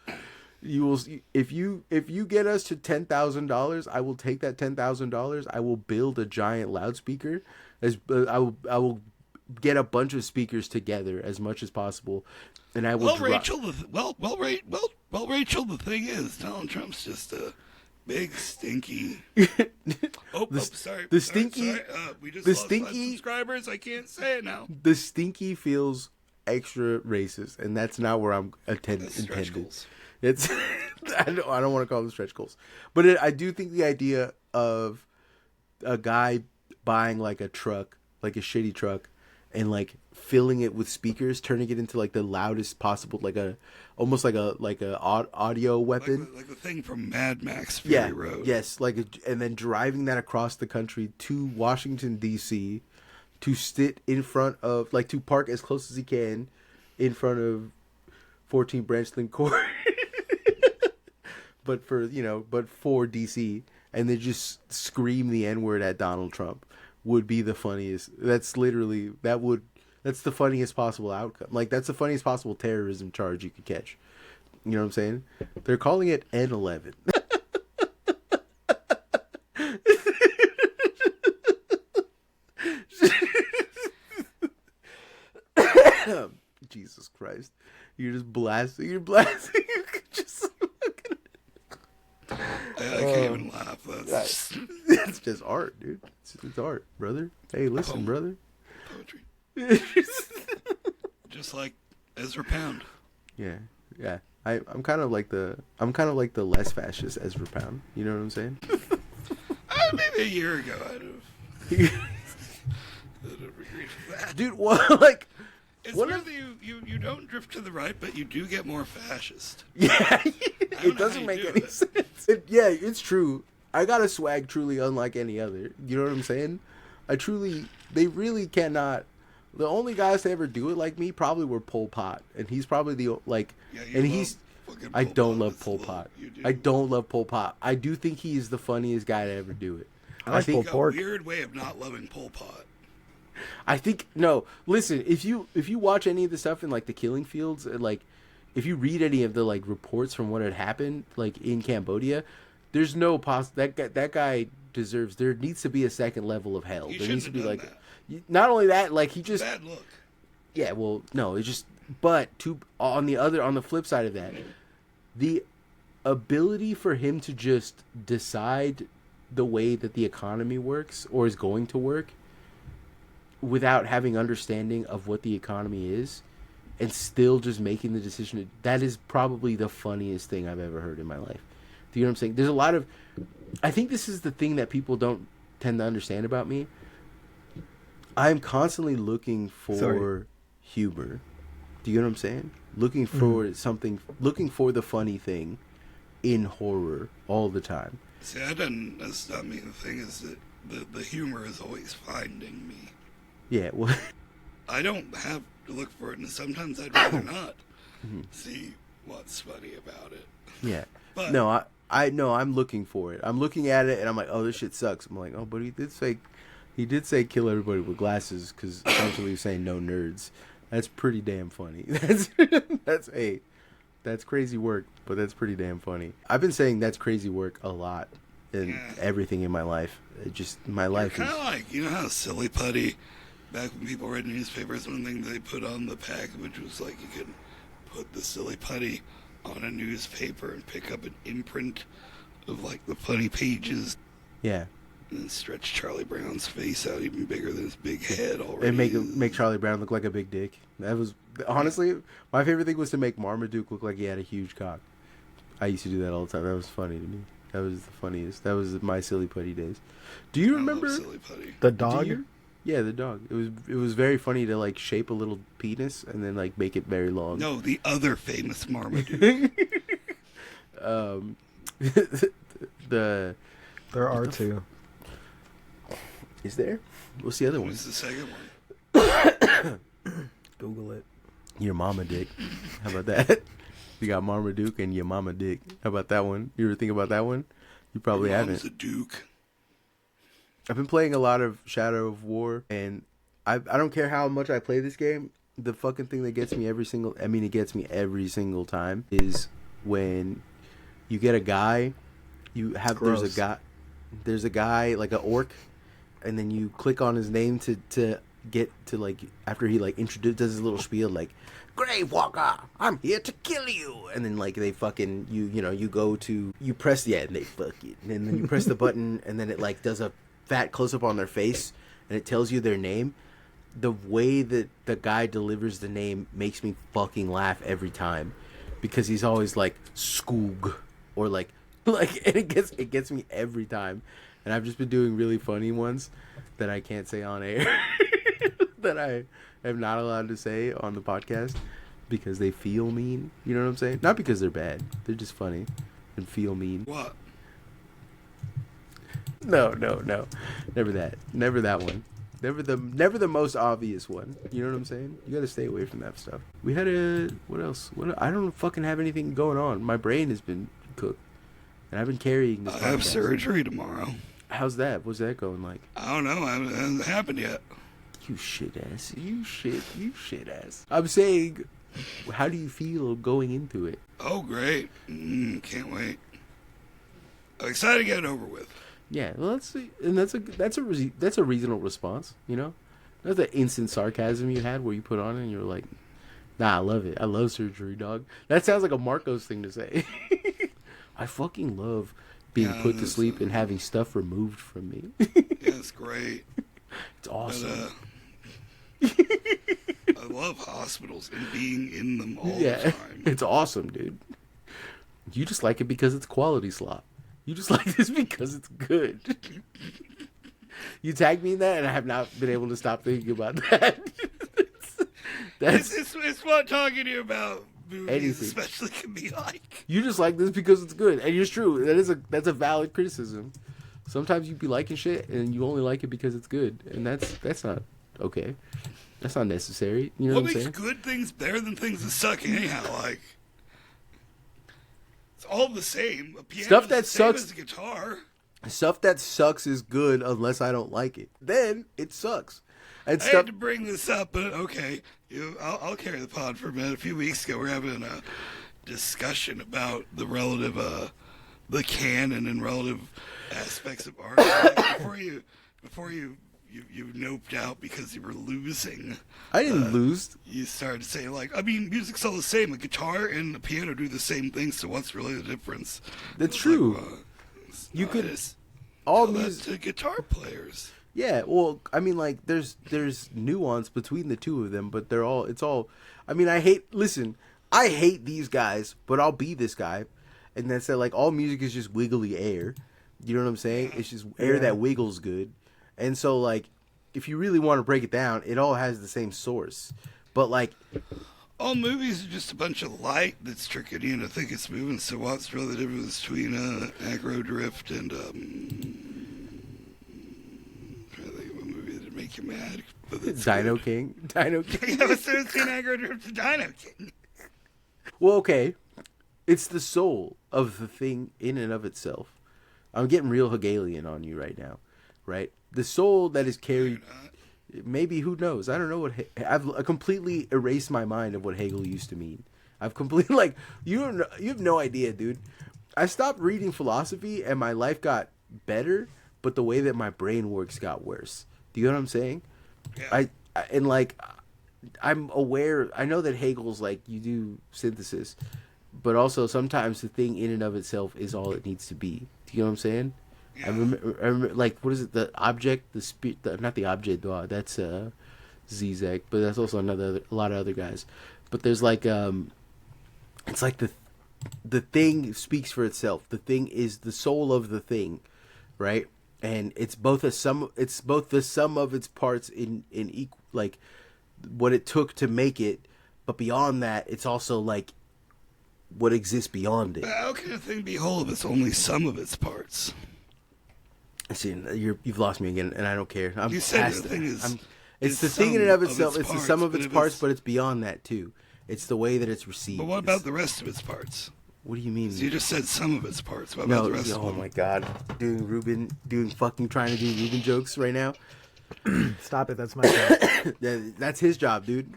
You will, if you get us to $10,000, I will take that $10,000. I will build a giant loudspeaker. I will get a bunch of speakers together as much as possible, and I will. Rachel, the thing is, Donald Trump's just a big stinky. Sorry. The stinky. Sorry. We just the lost stinky 5 subscribers. I can't say it now. The stinky feels extra racist, and that's not where I'm intended. It's I don't want to call them stretch goals, but I do think the idea of a guy buying like a truck, like a shitty truck, and like filling it with speakers, turning it into like the loudest possible, almost like a audio weapon, like the thing from Mad Max Fury Road. Yes, and then driving that across the country to Washington D.C. to sit in front of, like, to park as close as he can in front of 14 Branchland Court. but for DC, and then just scream the N-word at Donald Trump would be the funniest. That's the funniest possible outcome. Like, that's the funniest possible terrorism charge you could catch. You know what I'm saying? They're calling it N11. Jesus Christ. You're just blasting. You're blasting. I can't even laugh. It's just art, dude. It's art, brother. Hey, listen, brother. Poetry. Just like Ezra Pound. Yeah. I'm kind of like the less fascist Ezra Pound. You know what I'm saying? Maybe a year ago, I'd have agreed with that. Dude, what? Like, it's weird that you You don't drift to the right, but you do get more fascist. Yeah, don't it know doesn't how make you any do it. sense. Yeah, it's true. I got a swag truly unlike any other. You know what I'm saying? They really cannot. The only guys to ever do it like me probably were Pol Pot, and he's probably the like. Yeah, you and love he's. fucking I Pol don't Pot. love It's Pol a little- Pot. you do. I don't love Pol Pot. I do think he is the funniest guy to ever do it. I like think- pulled pork. A weird way of not loving Pol Pot. I think no. Listen, if you watch any of the stuff in like the killing fields, and like if you read any of the like reports from what had happened like in Cambodia, there's no that guy deserves. There needs to be a second level of hell. He There needs shouldn't to have be done like, that. not only that, like he just Bad look. yeah. Well, no, it's just but on the flip side of that, the ability for him to just decide the way that the economy works or is going to work without having understanding of what the economy is and still just making the decision, that is probably the funniest thing I've ever heard in my life. Do you know what I'm saying? There's a lot of, I think this is the thing that people don't tend to understand about me. I'm constantly looking for humor. Do you know what I'm saying? Looking for something, looking for the funny thing in horror all the time. See, that's not me. The thing is that the humor is always finding me. Yeah, well, I don't have to look for it, and sometimes I'd rather not see what's funny about it. yeah. But No, I know I'm looking for it. I'm looking at it and I'm like, oh, this shit sucks. I'm like, oh, but he did say kill everybody with glasses because essentially he's saying no nerds. That's pretty damn funny. That's crazy work, but that's pretty damn funny. I've been saying that's crazy work a lot in everything in my life. My life kind is of like, you know how silly putty, back when people read newspapers, one thing they put on the package was like you could put the silly putty on a newspaper and pick up an imprint of like the funny pages yeah. and then stretch Charlie Brown's face out even bigger than his big head already. And make Charlie Brown look like a big dick. That was honestly my favorite thing was to make Marmaduke look like he had a huge cock. I used to do that all the time. That was funny to me. That was the funniest. That was my silly putty days. Do you remember I love silly putty. The dog? Yeah, the dog. It was very funny to like shape a little penis and then like make it very long. No, the other famous Marmaduke. The There are two. is there? What's the other one? Who's the second one? Google it. Your mama dick. How about that? You got Marmaduke and your mama dick. How about that one? You ever think about that one? You probably Your haven't. mom's a duke. I've been playing a lot of Shadow of War, and I don't care how much I play this game. The fucking thing that gets me every single time is when you get a guy. Gross. There's a guy like an orc, and then you click on his name to get to like after he like does his little spiel like, Grave Walker, I'm here to kill you, and then like they fucking you press and they fuck it, and then you press the button, and then it like does a fat close up on their face, and it tells you their name. The way that the guy delivers the name makes me fucking laugh every time, because he's always like Skoog or like and it gets me every time, and I've just been doing really funny ones that I can't say on air that I am not allowed to say on the podcast because they feel mean. You know what I'm saying? Not because they're bad. They're just funny and feel mean. What? No. Never that one. Never the most obvious one. You know what I'm saying? You gotta stay away from that stuff. We had what else? I don't fucking have anything going on. My brain has been cooked. And I've been carrying this I have podcast. surgery tomorrow. How's that? What's that going like? I don't know. It hasn't happened yet. You shit ass. You shit ass. I'm saying, how do you feel going into it? Oh, great. Can't wait. I'm excited to get it over with. Yeah, well, let's see. And that's a reasonable response, you know? That's the instant sarcasm you had where you put on it and you're like, nah, I love it. I love surgery, dog. That sounds like a Marcos thing to say. I fucking love being put to sleep and having stuff removed from me. Yeah, it's great. It's awesome. But, I love hospitals and being in them all the time. It's awesome, dude. You just like it because it's quality slop. You just like this because it's good. You tagged me in that, and I have not been able to stop thinking about that. It's what talking to you about movies, Anything. especially, can be like. You just like this because it's good, and it's true. That's a valid criticism. Sometimes you be liking shit, and you only like it because it's good, and that's not okay. That's not necessary. You know What what I'm makes saying? good things better than things that suck anyhow? Like, it's all the same. A piano Stuff is that the same sucks- as a guitar. Stuff that sucks is good unless I don't like it. Then it sucks. And I stuff. had to bring this up, but okay, I'll carry the pod for a minute. A few weeks ago, we were having a discussion about the relative, the canon and relative aspects of art. Like, before you noped out because you were losing. I didn't lose. You started to say, like, I mean, music's all the same. A guitar and a piano do the same thing, so what's really the difference? That's It's true. Like, You could just all tell that music. to guitar players. Yeah, well, I mean, like, there's nuance between the two of them, but it's all. I mean, I hate these guys, but I'll be this guy, and that's that. Like, all music is just wiggly air. You know what I'm saying? It's just air that wiggles good, and so like, if you really want to break it down, it all has the same source, but like, All movies are just a bunch of light that's tricking you into think it's moving. So what's really the difference between aggro drift and trying to think of a movie that make you mad? But it's Dino good. King, Dino King. Yeah, but so it's an aggro drift to Dino King. Well, okay, it's the soul of the thing in and of itself. I'm getting real Hegelian on you right now, right? The soul that is carried. Maybe, who knows? I don't know what I've completely erased my mind of what Hegel used to mean. I've completely like you have no idea, dude. I stopped reading philosophy and my life got better, but the way that my brain works got worse. Do you know what I'm saying? Yeah. And like I'm aware. I know that Hegel's like you do synthesis, but also sometimes the thing in and of itself is all it needs to be. Do you know what I'm saying? Yeah. I remember, like, what is it? The object, not the object. That's Zizek, but that's also a lot of other guys. But there's like, it's like the thing speaks for itself. The thing is the soul of the thing, right? And it's both the sum of its parts in equal, like what it took to make it, but beyond that, it's also like what exists beyond it. How can a thing be whole if it's only some of its parts? See, you've lost me again, and I don't care. I'm You said past the thing that. is. It's the sum thing in and of itself. its It's the parts, sum of but its if parts, it's- but it's beyond that too. It's the way that it's received. But what about the rest of its parts? What do you mean? You just said some of its parts. What about No, the rest of oh them? my god, trying to do Ruben jokes right now. Stop it. That's my job. That's his job, dude.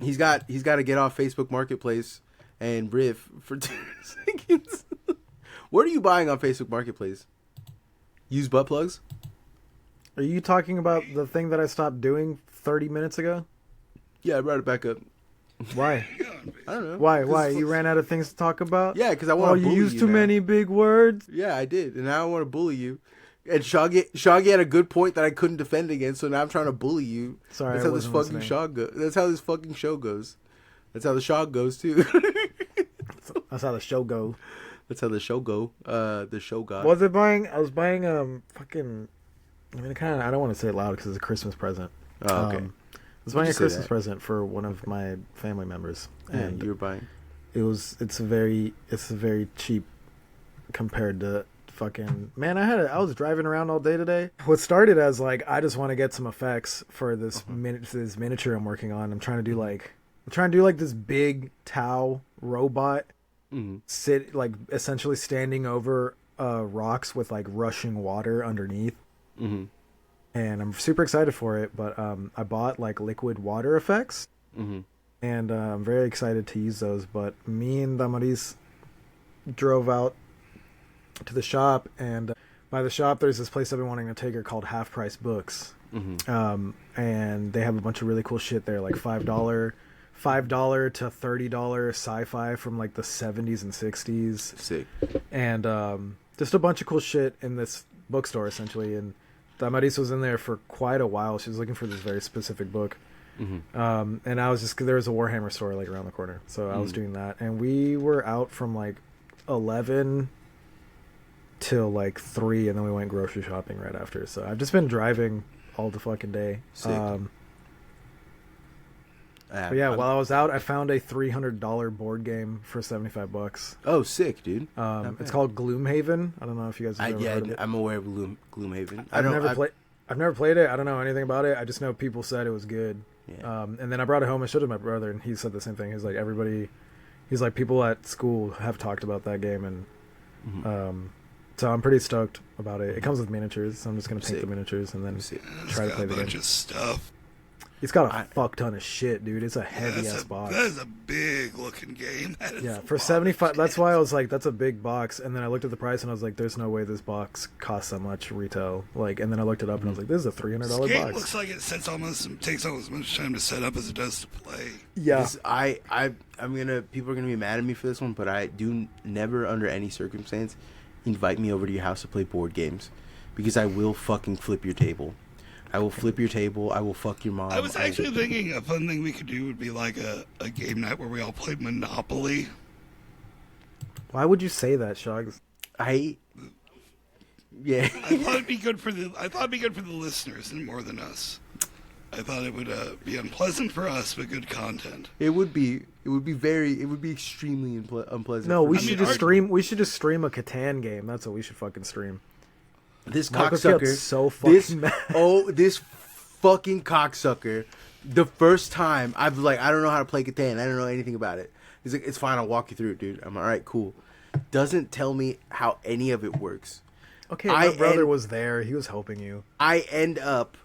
He's got to get off Facebook Marketplace and riff for 2 seconds. What are you buying on Facebook Marketplace? Used butt plugs? Are you talking about the thing that I stopped doing 30 minutes ago? Yeah, I brought it back up. Why? I don't know. Why? 'Cause Why? it's- You ran out of things to talk about? Yeah, because I Oh, want to you bully used you too now. many big words? Yeah, I did, and now I want to bully you. And Shaggy had a good point that I couldn't defend against, so now I'm trying to bully you. Sorry, that's I how this wasn't fucking listening. That's how this fucking show goes. That's how the shog goes too. That's how the show go. That's how the show go. The show got. I was buying fucking. I mean, I don't want to say it loud because it's a Christmas present. Oh, okay. I was buying you a say Christmas that? present for one of my family members, and you were buying. it's very cheap compared to fucking, man, I was driving around all day today. What started as like I just want to get some effects for this this miniature I'm working on. I'm trying to do like this big Tau robot sit like essentially standing over rocks with like rushing water underneath. Mm-hmm. And I'm super excited for it, but I bought like liquid water effects. Mm-hmm. And I'm very excited to use those. But me and Damaris drove out to the shop, and by the shop, there's this place I've been wanting to take her called Half Price Books. Mm-hmm. And they have a bunch of really cool shit there, like $5 to $30 sci-fi from like the 70s and 60s. Sick. And just a bunch of cool shit in this bookstore, essentially. And Damaris was in there for quite a while. She was looking for this very specific book. Mm-hmm. And I was there was a Warhammer store like around the corner, so I was doing that, and we were out from like 11 till like 3, and then we went grocery shopping right after. So I've just been driving all the fucking day. Sick. But yeah, while I was out, I found a $300 board game for $75. Oh, sick, dude. It's called Gloomhaven. I don't know if you guys have ever heard of it. I'm aware of Gloomhaven. I've never played it. I don't know anything about it. I just know people said it was good. Yeah. And then I brought it home and showed it to my brother, and he said the same thing. He's like, people at school have talked about that game, and so I'm pretty stoked about it. It comes with miniatures, so I'm just gonna paint the miniatures and then try to play the game. A bunch of stuff. It's got a fuck ton of shit, dude. It's a heavy ass box. That is a big looking game. For 75. That's why I was like, that's a big box. And then I looked at the price and I was like, there's no way this box costs that much retail. Like, and then I looked it up and I was like, this is a $300 this box. game looks like it takes almost as much time to set up as it does to play. Yeah. People are gonna be mad at me for this one, but I do never, under any circumstance, invite me over to your house to play board games, because I will fucking flip your table. I will flip your table. I will fuck your mom. I was actually thinking a fun thing we could do would be like a game night where we all played Monopoly. Why would you say that, Shugs? Yeah. I thought it'd be good for the listeners and more than us. I thought it would be unpleasant for us, but good content. It would be extremely unpleasant. No, we should just stream a Catan game. That's what we should fucking stream. This Marcus cocksucker, gets so fucking mad. This fucking cocksucker. The first time I don't know how to play Catan. I don't know anything about it. He's like, it's fine. I'll walk you through it, dude. I'm all right, cool. Doesn't tell me how any of it works. Okay, my brother was there. He was helping you. I end up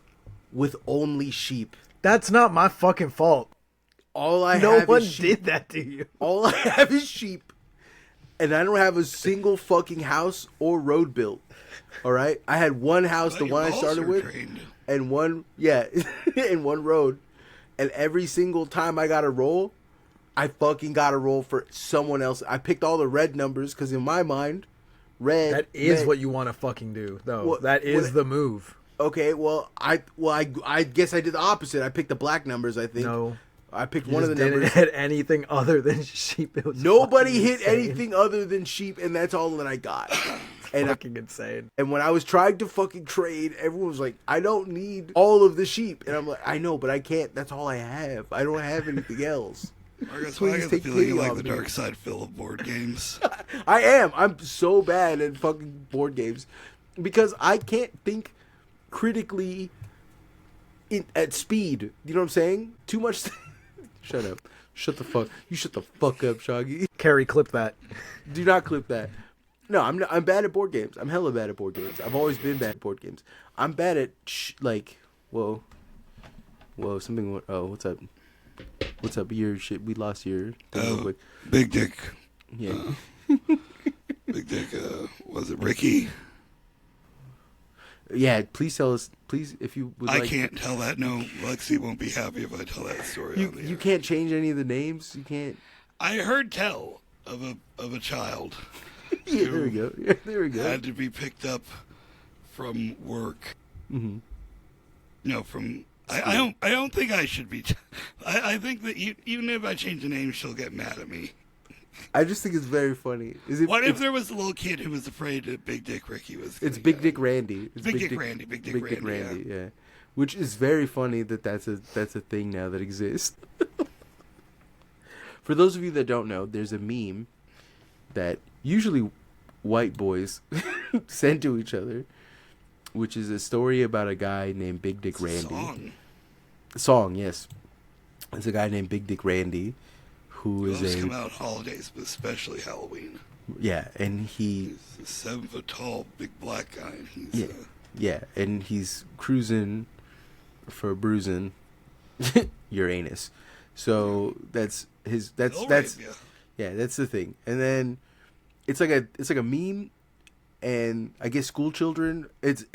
with only sheep. That's not my fucking fault. No one did that to you. All I have is sheep, and I don't have a single fucking house or road built. All right, I had one house, the one I started with, and one road, and every single time I got a roll, I fucking got a roll for someone else. I picked all the red numbers because in my mind, that is what you want to fucking do, though. Well, that is the move. Okay, well, I guess I did the opposite. I picked the black numbers. I think. No. I picked one of the numbers. Didn't hit anything other than sheep. Nobody hit anything other than sheep, and that's all that I got. And fucking insane. And when I was trying to fucking trade, everyone was like, I don't need all of the sheep. And I'm like, I know, but I can't. That's all I have. I don't have anything else. Marcus, I get the feeling you like the dark side Phil of board games. I am. I'm so bad at fucking board games because I can't think critically at speed. You know what I'm saying? Too much. Shut up. Shut the fuck. You shut the fuck up, Shaggy. Carrie, clip that. Do not clip that. No, I'm bad at board games. I'm hella bad at board games. I've always been bad at board games. I'm bad at whoa, something. Oh, what's up? What's up? Your shit. We lost your. Big Dick. Yeah. Big Dick. Was it Ricky? Yeah. Please tell us. Please, if you would. I can't tell that. No, Lexi won't be happy if I tell that story. You can't change any of the names. You can't. I heard tell of a child. Yeah, there we go. Yeah, there we go. Had to be picked up from work. Mm-hmm. No, from. I don't think I should be. I think that even if I change the name, she'll get mad at me. I just think it's very funny. What if there was a little kid who was afraid that Big Dick Ricky was? It's Big Dick Randy. It's Big Dick Randy. Yeah. Which is very funny that's a thing now that exists. For those of you that don't know, there's a meme that usually white boys send to each other, which is a story about a guy named Big Dick Randy. Song, yes. It's a guy named Big Dick Randy who is come out holidays, but especially Halloween. Yeah, and he's a 7-foot tall, big black guy. And and he's cruising for bruising Uranus. So that's the thing. And then it's like a meme, and I guess school children. It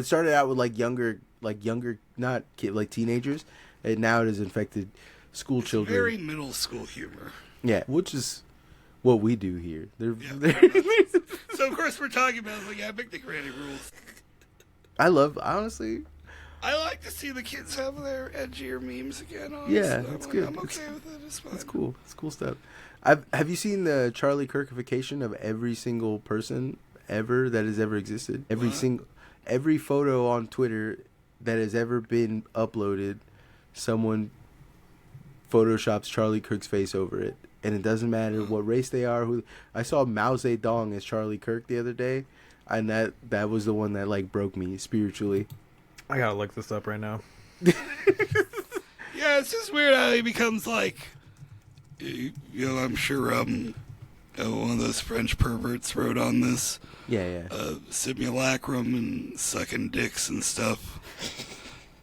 started out with younger, not kid, like teenagers, and now it has infected school children. Very middle school humor. Yeah, which is what we do here. So of course we're talking about Big Dick Randy rules. Honestly. I like to see the kids have their edgier memes again. Honestly. Yeah, that's good. I'm okay with it. It's fine. It's cool. It's cool stuff. Have you seen the Charlie Kirkification of every single person ever that has ever existed? Every photo on Twitter that has ever been uploaded, someone photoshops Charlie Kirk's face over it, and it doesn't matter what race they are. Who I saw Mao Zedong as Charlie Kirk the other day, and that was the one that like broke me spiritually. I gotta look this up right now. Yeah, it's just weird how he becomes like, I'm sure one of those French perverts wrote on this. Yeah. Simulacrum and sucking dicks and stuff.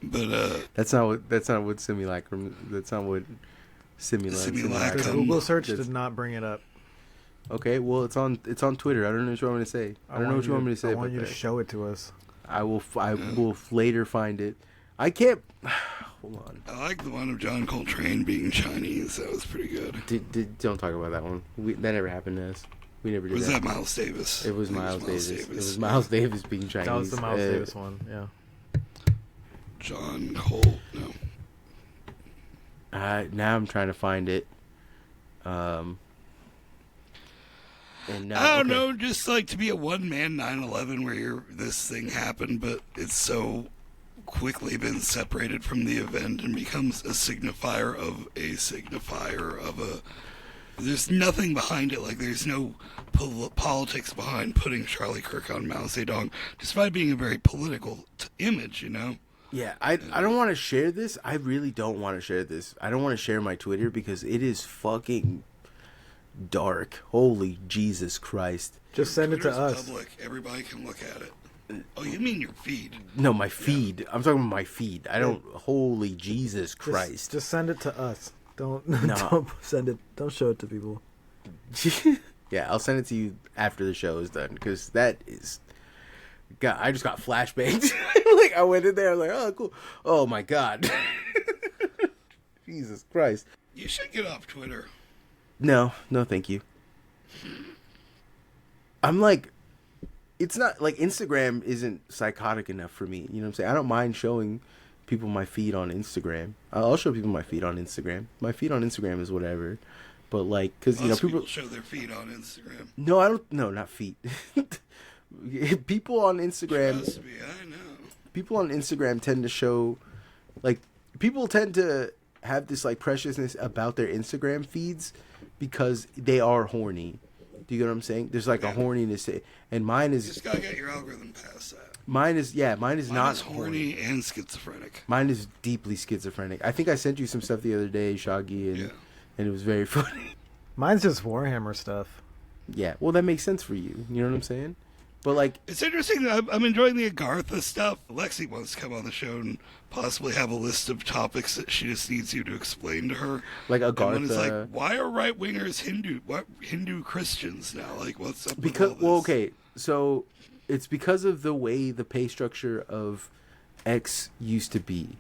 But that's not what simulacrum. That's not what simulacrum. The Google search did not bring it up. Okay, well it's on Twitter. I don't know what you want me to say. I don't know what you want me to say. I want you to show it to us. I will later find it. I can't. Hold on. I like the one of John Coltrane being Chinese. That was pretty good. Don't talk about that one. That never happened to us. We never did Was that. that Miles Davis? It was Miles Davis. It was Miles Davis being Chinese. That was the Miles Davis one. Yeah. John Cole. No. Now I'm trying to find it. And now, I don't know, just like to be a one-man 9/11 where this thing happened, but it's so quickly been separated from the event and becomes a signifier of a. There's nothing behind it. Like there's no politics behind putting Charlie Kirk on Mao Zedong, despite being a very political image. You know. Yeah, I don't want to share this. I really don't want to share this. I don't want to share my Twitter because it is fucking dark. Holy Jesus Christ. Just send it to us. Public. Everybody can look at it. Oh, you mean your feed? No, my feed. Yeah. I'm talking about my feed. I don't. Holy Jesus Christ. Just send it to us. Don't send it. Don't show it to people. Yeah, I'll send it to you after the show is done because that is. God, I just got flashbanged. Like I went in there, I was like, oh cool. Oh my God. Jesus Christ. You should get off Twitter. No, thank you. I'm like, it's not like Instagram isn't psychotic enough for me. You know what I'm saying? I don't mind showing people my feed on Instagram. I'll show people my feed on Instagram. My feed on Instagram is whatever. But like, because people show their feed on Instagram. No, I don't. No, not feet. People on Instagram. Trust me, I know. People on Instagram tend to show, like, people tend to have this like preciousness about their Instagram feeds because they are horny. Do you get what I'm saying? There's like a horniness, and mine is. You just gotta get your algorithm past that. Mine is not horny and schizophrenic. Mine is deeply schizophrenic. I think I sent you some stuff the other day, Shaggy, and it was very funny. Mine's just Warhammer stuff. Yeah, well, that makes sense for you. You know what I'm saying? But like, it's interesting that I'm enjoying the Agartha stuff. Lexi wants to come on the show and possibly have a list of topics that she just needs you to explain to her. Like Agartha. And one is like, why are right wingers Hindu Christians now? Like, what's up? Because with all this? So it's because of the way the pay structure of X used to be,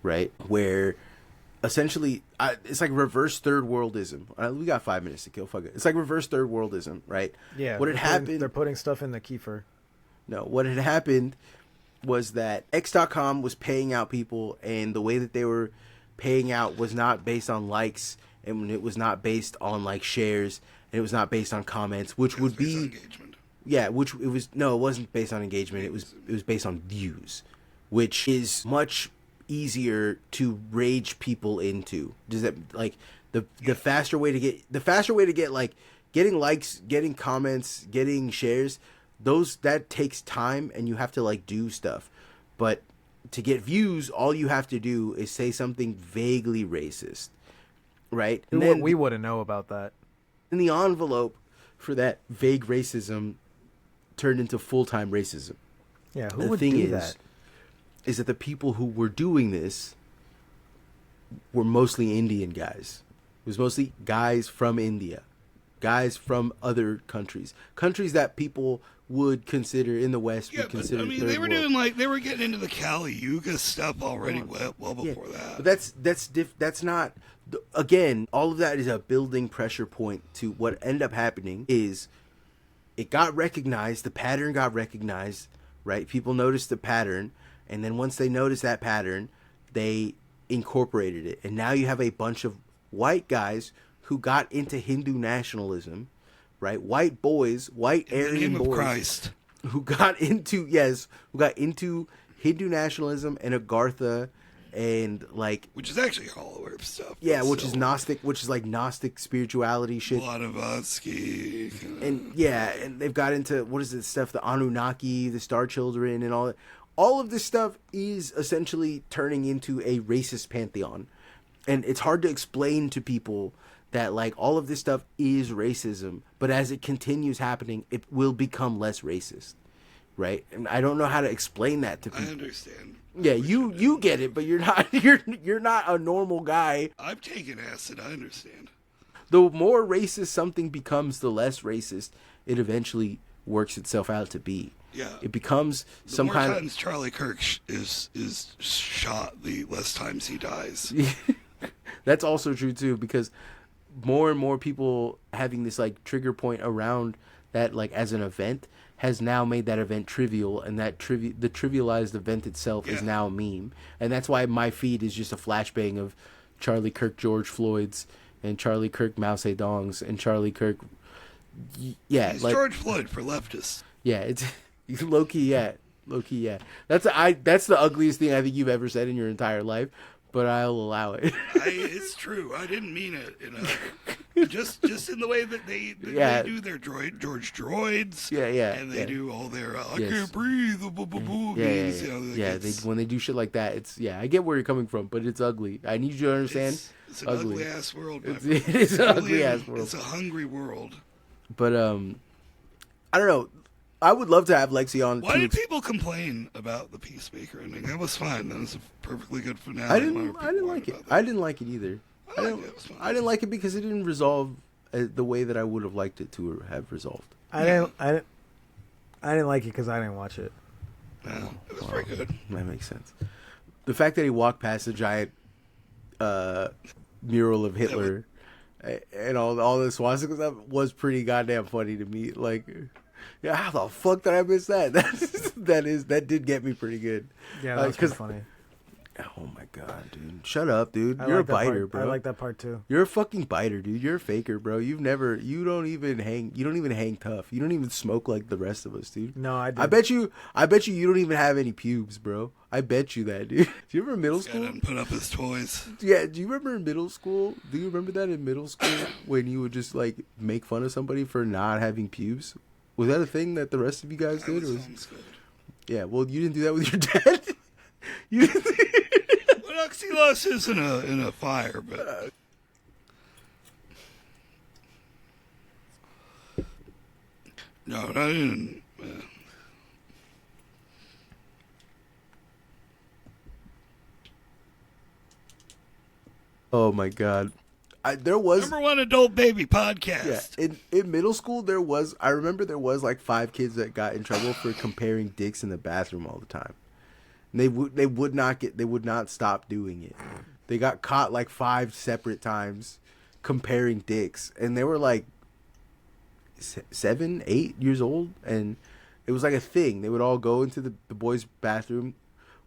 right? Where essentially it's like reverse third worldism. We got 5 minutes to kill. Fuck it. It's like reverse third worldism, right? Yeah. What had happened? They're putting stuff in the kefir. No, what had happened was that X.com was paying out people, and the way that they were paying out was not based on likes, and it was not based on like shares, and it was not based on comments, which would be engagement. Yeah, which it was. No, it wasn't based on engagement. It was based on views, which is much easier to rage people into. Does that like the faster way to get like getting likes, getting comments, getting shares, that takes time and you have to like do stuff. But to get views, all you have to do is say something vaguely racist, right? And then we wouldn't know about that. And the envelope for that vague racism turned into full-time racism. Yeah, who would do that? Is that the people who were doing this were mostly Indian guys. It was mostly guys from India, guys from other countries that people would consider in the West. Yeah, would consider but, I mean, third they were world. doing like they were getting into the Kali Yuga stuff already well before that. But that's not. Again, all of that is a building pressure point to what ended up happening is it got recognized. The pattern got recognized, right? People noticed the pattern. And then once they noticed that pattern, they incorporated it. And now you have a bunch of white guys who got into Hindu nationalism, right? White boys, white Aryan boys. Of Christ. Who got into Hindu nationalism and Agartha and like, which is actually Hollow Earth stuff. yeah, but which still, is Gnostic, which is like Gnostic spirituality shit. Blavatsky. And yeah, and they've got into, what is this stuff, the Anunnaki, the Star Children, and all that. All of this stuff is essentially turning into a racist pantheon. And it's hard to explain to people that like all of this stuff is racism, but as it continues happening, it will become less racist, right? And I don't know how to explain that to people. I understand. Yeah, you get it, but you're not you're not a normal guy. I've taken acid. I understand. The more racist something becomes, the less racist it eventually works itself out to be. Yeah. It becomes some the more kind times Charlie Kirk is shot, the less times he dies. That's also true too, because more and more people having this like trigger point around that, like as an event, has now made that event trivial, and that the trivialized event itself is now a meme, and that's why my feed is just a flashbang of Charlie Kirk George Floyd's and Charlie Kirk Mao Zedong's and Charlie Kirk. Yeah, He's like George Floyd for leftists. Yeah, it's low key. Yeah, low key. Yeah, that's the ugliest thing I think you've ever said in your entire life, but I'll allow it. It's true. I didn't mean it. Just in the way that they do their George droids. Yeah. And they do all their I Yes. can't breathe. Boogies, you know, like Yeah. When they do shit like that, it's I get where you're coming from, but it's ugly. I need you to understand. It's an ugly. ugly ass world. It is an ugly ass world. It's a hungry world. But I don't know. I would love to have Lexi on. Why did people complain about the Peacemaker ending? That was fine. That was a perfectly good finale. I didn't like it. I didn't like it either. I didn't like it because it didn't resolve the way that I would have liked it to have resolved. I didn't like it because I didn't watch it. No, it was very good. That makes sense. The fact that he walked past a giant mural of Hitler and all the swastika stuff was pretty goddamn funny to me. Like, yeah, how the fuck did I miss that? That did get me pretty good. Yeah, that was funny. Oh my god, dude! Shut up, dude. I You're like a that biter, part. bro. I like that part too. You're a fucking biter, dude. You're a faker, bro. You don't even hang tough. You don't even smoke like the rest of us, dude. No, I do. I bet you don't even have any pubes, bro. I bet you that, dude. Do you remember middle This guy school? doesn't put up his toys. Yeah, do you remember in middle school? Do you remember that in middle school when you would just like make fun of somebody for not having pubes? Was that a thing that the rest of you guys did? I was homeschooled. Yeah, well, you didn't do that with your dad. You didn't. Well, Oxylos is in a fire, but no, I didn't. Oh my god. There was Number one adult baby podcast. Yeah, in middle school I remember there was like 5 kids that got in trouble for comparing dicks in the bathroom all the time. And they would not stop doing it. They got caught like 5 separate times comparing dicks, and they were like 7, 8 years old, and it was like a thing. They would all go into the boys' bathroom,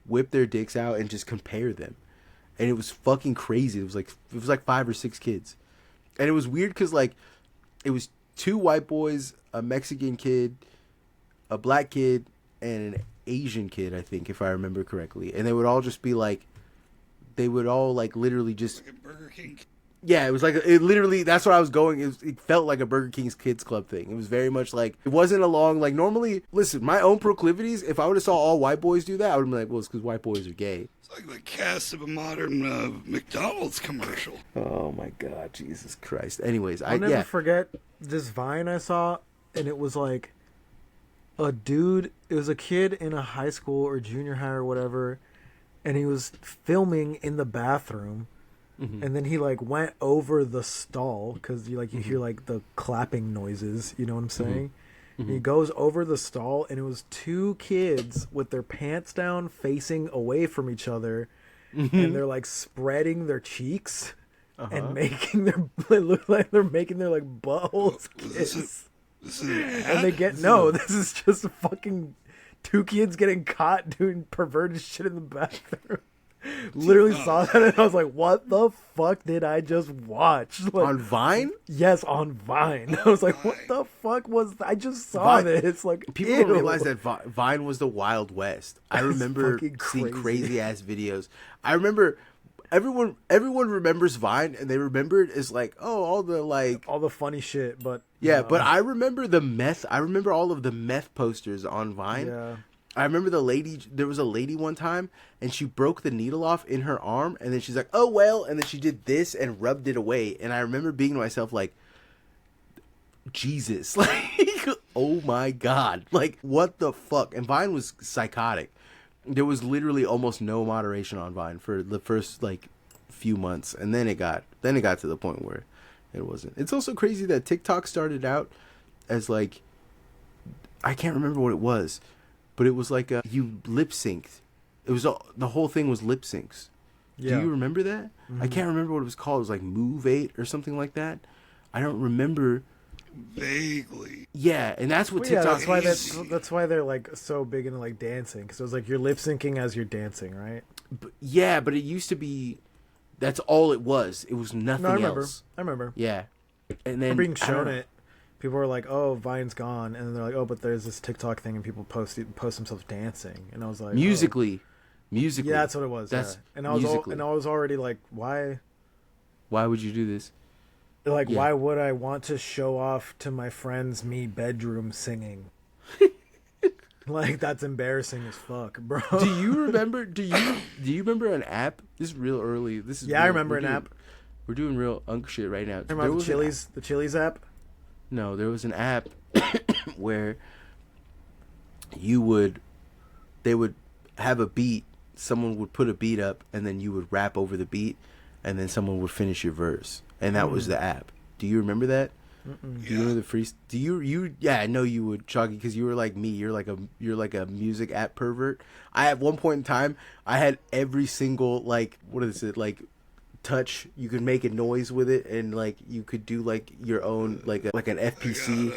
whip their dicks out, and just compare them. And it was fucking crazy. It was like 5 or 6 kids. And it was weird because like it was 2 white boys, a Mexican kid, a black kid, and an Asian kid, I think, if I remember correctly. And they would all just be like, literally just Like a Burger King. Yeah, it was like it literally. That's what I was going. It felt like a Burger King's Kids Club thing. It was very much like it wasn't along like normally. Listen, my own proclivities. If I would have saw all white boys do that, I would have been like, well, it's because white boys are gay. It's like the cast of a modern McDonald's commercial. Oh my god, Jesus Christ. Anyways, I'll never forget this Vine I saw, and it was like a dude. It was a kid in a high school or junior high or whatever, and he was filming in the bathroom. Mm-hmm. And then he like went over the stall because you hear like the clapping noises, you know what I'm saying? Mm-hmm. He goes over the stall, and it was 2 kids with their pants down, facing away from each other, and they're like spreading their cheeks and making they look like they're making their like buttholes kiss. This is an ad? And they get this is just a fucking 2 kids getting caught doing perverted shit in the bathroom. Literally saw that and I was like, what the fuck did I just watch? Like, On Vine? yes, on Vine. I was like, what the fuck was I just saw Vine- this? Like, People ew. don't realize that Vine was the Wild West. I remember fucking seeing crazy. crazy ass videos. I remember everyone remembers Vine, and they remember it as like, oh, all the like, all the funny shit, but yeah. no. But I remember the meth. I remember all of the meth posters on Vine. Yeah. I remember the lady. There was a lady one time, and she broke the needle off in her arm, and then she's like, "Oh well," and then she did this and rubbed it away. And I remember being to myself like, Jesus, like, oh my God, like, what the fuck? And Vine was psychotic. There was literally almost no moderation on Vine for the first like few months, and then it got to the point where it wasn't. It's also crazy that TikTok started out as like, I can't remember what it was, but it was like you lip synced. It was the whole thing was lip syncs. Yeah. Do you remember that? I can't remember what it was called. It was like Move 8 or something like that. I don't remember. Vaguely. Yeah, and that's what Well, yeah, TikTok that's why they're like so big into like dancing, because it was like you're lip syncing as you're dancing, right? Yeah, but it used to be. That's all it was. It was nothing No, I remember. else. I remember. Yeah, and then being I don't shown know. it. People were like, "Oh, Vine's gone," and then they're like, "Oh, but there's this TikTok thing, and people post themselves dancing," and I was like, Musically, oh. Yeah, that's what it was. That's yeah. And I was Musically. and I was already like, why? Why would you do this? Like, Yeah. why would I want to show off to my friends me bedroom singing? Like, that's embarrassing as fuck, bro. Do you remember? Do you remember an app? This is real early. This is Yeah, I real- remember we're an doing- app. We're doing real unk shit right now. Remember the Chili's app? No, there was an app where they would have a beat, someone would put a beat up, and then you would rap over the beat, and then someone would finish your verse, and that was the app. Do you remember that? Do you remember the free? Do you? Yeah, I know you would, Chalky, because you were like me. You're like a music app pervert. At one point in time, I had every single like, what is it, like, touch. You could make a noise with it, and like you could do like your own like an FPC.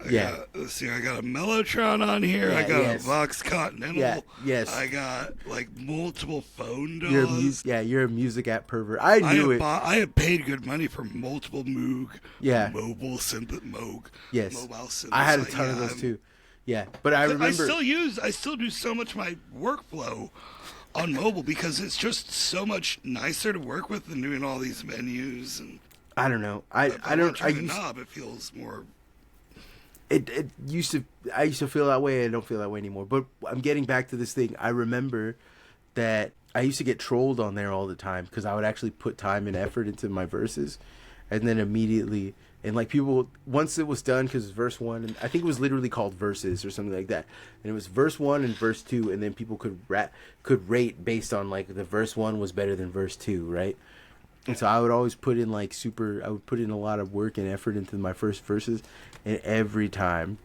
Let's see, I got a Mellotron on here. Yeah, I got yes. a Vox Continental. Yeah, yes. I got like multiple phone dolls. You're a music app pervert. I knew it. I have paid good money for multiple Moog. Yeah. Mobile Moog. Yes. Mobile synths. I had a ton of those too. Yeah, but I remember. I still do so much of my workflow on mobile because it's just so much nicer to work with than doing all these menus and. I don't know. I turn the knob. It feels more. I used to feel that way. I don't feel that way anymore. But I'm getting back to this thing. I remember that I used to get trolled on there all the time because I would actually put time and effort into my verses, and then immediately, and like people, once it was done, because verse 1, and I think it was literally called verses or something like that, and it was verse 1 and verse 2, and then people could rate based on like the verse 1 was better than verse 2, right? And so I would always put in I would put in a lot of work and effort into my first verses, and every time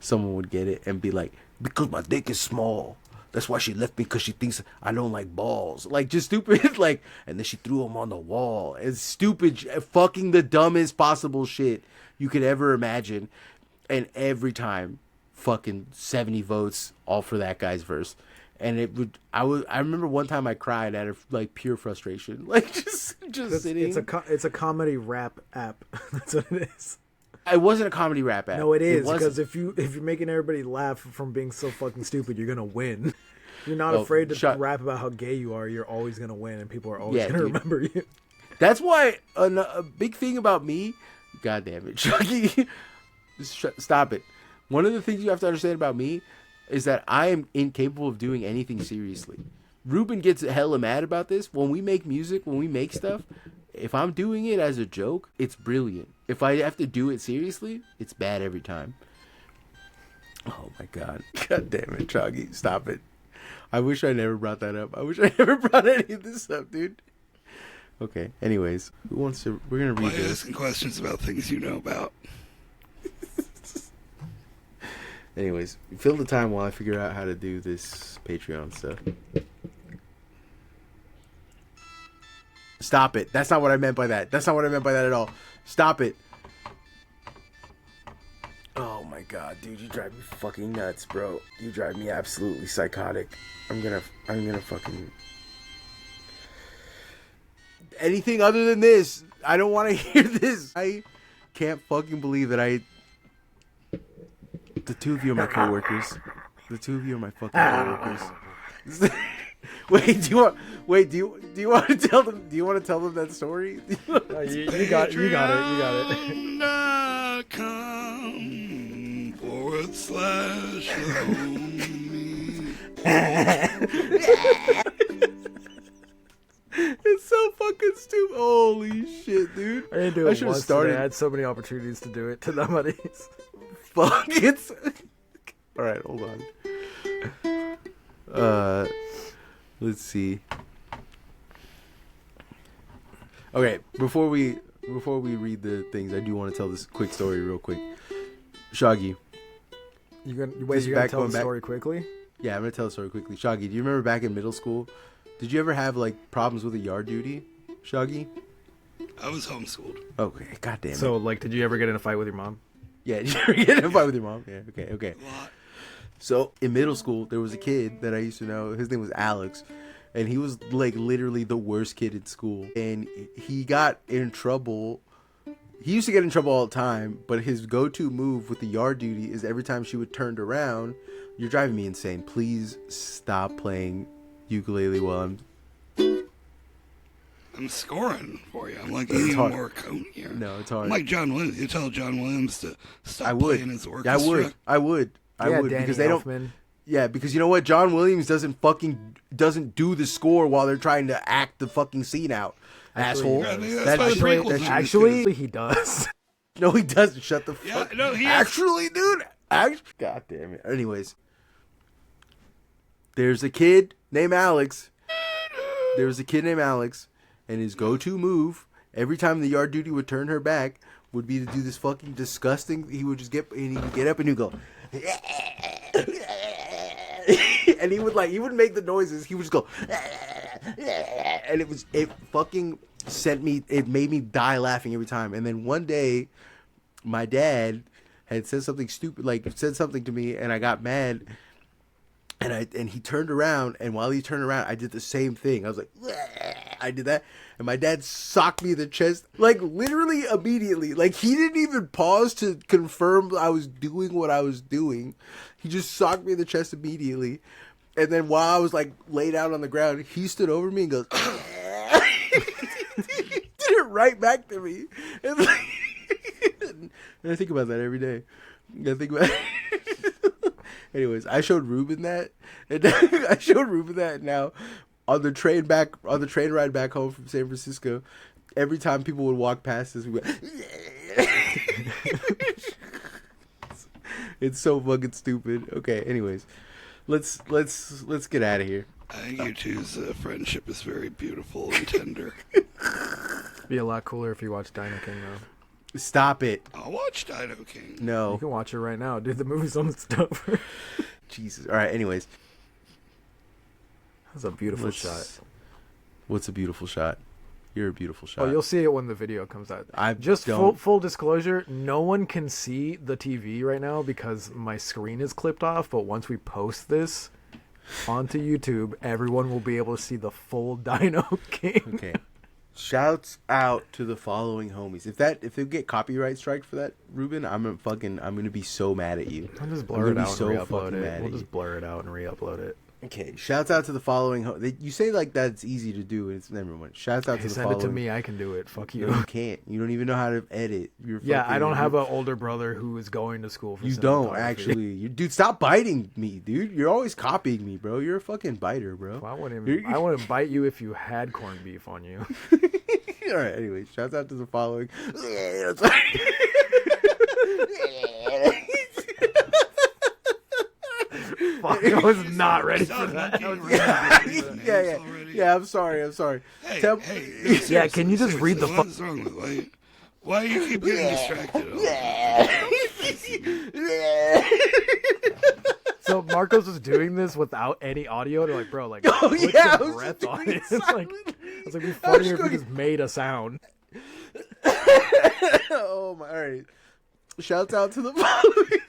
someone would get it and be like, because my dick is small. That's why she left me, because she thinks I don't like balls. Like, just stupid, like, and then she threw them on the wall. It's stupid, fucking the dumbest possible shit you could ever imagine. And every time, fucking 70 votes all for that guy's verse. And I remember one time I cried out of like pure frustration, like just sitting. It's a comedy rap app. That's what it is. It wasn't a comedy rap app. No, it is, wasn't. because if you're making everybody laugh from being so fucking stupid, you're gonna win. You're not afraid to rap about how gay you are. You're always gonna win, and people are always gonna remember you. That's why a big thing about me. God damn it, Chucky! Stop it. One of the things you have to understand about me is that I am incapable of doing anything seriously. Ruben gets hella mad about this. When we make music, when we make stuff, if I'm doing it as a joke, it's brilliant. If I have to do it seriously, it's bad every time. Oh my God. God damn it, Choggy. Stop it. I wish I never brought that up. I wish I never brought any of this up, dude. Okay, anyways. We're going to read Why this. asking questions about things you know about? Anyways, fill the time while I figure out how to do this Patreon stuff. Stop it. That's not what I meant by that. That's not what I meant by that at all. Stop it. Oh my God, dude, you drive me fucking nuts, bro. You drive me absolutely psychotic. I'm gonna fucking... anything other than this. I don't want to hear this. I can't fucking believe that the two of you are my coworkers. The two of you are my fucking coworkers. Do you want to tell them? Do you want to tell them that story? You got it. It's so fucking stupid. Holy shit, dude! I didn't do it should have once started. today. I had so many opportunities to do it to them buddies. Fuck it's. All right, hold on. Let's see. Okay, before we read the things, I do want to tell this quick story real quick. Shaggy. You're gonna tell the story quickly? Yeah, I'm gonna tell the story quickly. Shaggy, do you remember back in middle school? Did you ever have like problems with a yard duty, Shaggy? I was homeschooled. Okay, goddamn it. So, like, did you ever get in a fight with your mom? Yeah, did you ever get in a fight with your mom? Yeah, okay. A lot. So in middle school, there was a kid that I used to know. His name was Alex, and he was like literally the worst kid in school. And he got in trouble. He used to get in trouble all the time, but his go-to move with the yard duty is every time she would turn around, "You're driving me insane. Please stop playing ukulele while I'm scoring for you. I'm like eating more cone here. No, it's hard. I'm like John Williams. You tell John Williams to stop playing his orchestra. I would. Danny Because they Elfman. don't. Yeah, because you know what? John Williams doesn't do the score while they're trying to act the fucking scene out. Asshole. Yeah, that's why the prequels are Actually, he does. No, he doesn't. Shut the fuck. Yeah, no, he actually, dude. God damn it. Anyways, there's a kid named Alex. And his go-to move every time the yard duty would turn her back would be to do this fucking disgusting. He would just get up and he'd go, and he would make the noises. He would just go, and it fucking it made me die laughing every time. And then one day, my dad had said something stupid, said something to me, and I got mad. And he turned around, and while he turned around, I did the same thing. I was like, I did that, and my dad socked me in the chest, like literally immediately. Like he didn't even pause to confirm I was doing what I was doing. He just socked me in the chest immediately, and then while I was like laid out on the ground, he stood over me and goes, he did it right back to me, and I think about that every day. I think about it. Anyways, I showed Ruben that, and now on the train ride back home from San Francisco, every time people would walk past us, we went, it's so fucking stupid. Okay, anyways, let's get out of here. I think you two's friendship is very beautiful and tender. Be a lot cooler if you watched Dino King, though. Stop it. I'll watch Dino King. No. You can watch it right now, dude. The movie's almost over. Jesus. All right. Anyways, That's a beautiful shot. What's a beautiful shot? You're a beautiful shot. Oh, you'll see it when the video comes out. I Just don't- full disclosure, no one can see the TV right now because my screen is clipped off, but once we post this onto YouTube, everyone will be able to see the full Dino King. Okay. Shouts out to the following homies. If they get copyright strike for that, Ruben, I'm gonna be so mad at you. I'll just blur it out and so re-upload fucking mad it. We'll at you. just blur it out and re-upload it. Okay. Shouts out to the following. You say like that's easy to do, and it's never mind. Shouts out Hey, to the send following. it to me. I can do it. Fuck you. No, you can't. You don't even know how to edit. Yeah, I don't have an older brother who is going to school for You don't cinematography. actually. Dude, stop biting me, dude. You're always copying me, bro. You're a fucking biter, bro. Well, I wouldn't bite you if you had corned beef on you. All right. Anyway, shouts out to the following. Fuck, I was not ready for that. Yeah. I'm sorry. Hey, Tell- hey. No, Yeah, seriously, can you just read the What's wrong with why do you keep getting distracted? So Marcos was doing this without any audio. They're like, bro, like, Oh, put yeah, I some was breath just on doing it. It's like, silently. it'd be funnier if you just made a sound. Oh my! All right. Shouts out to the following.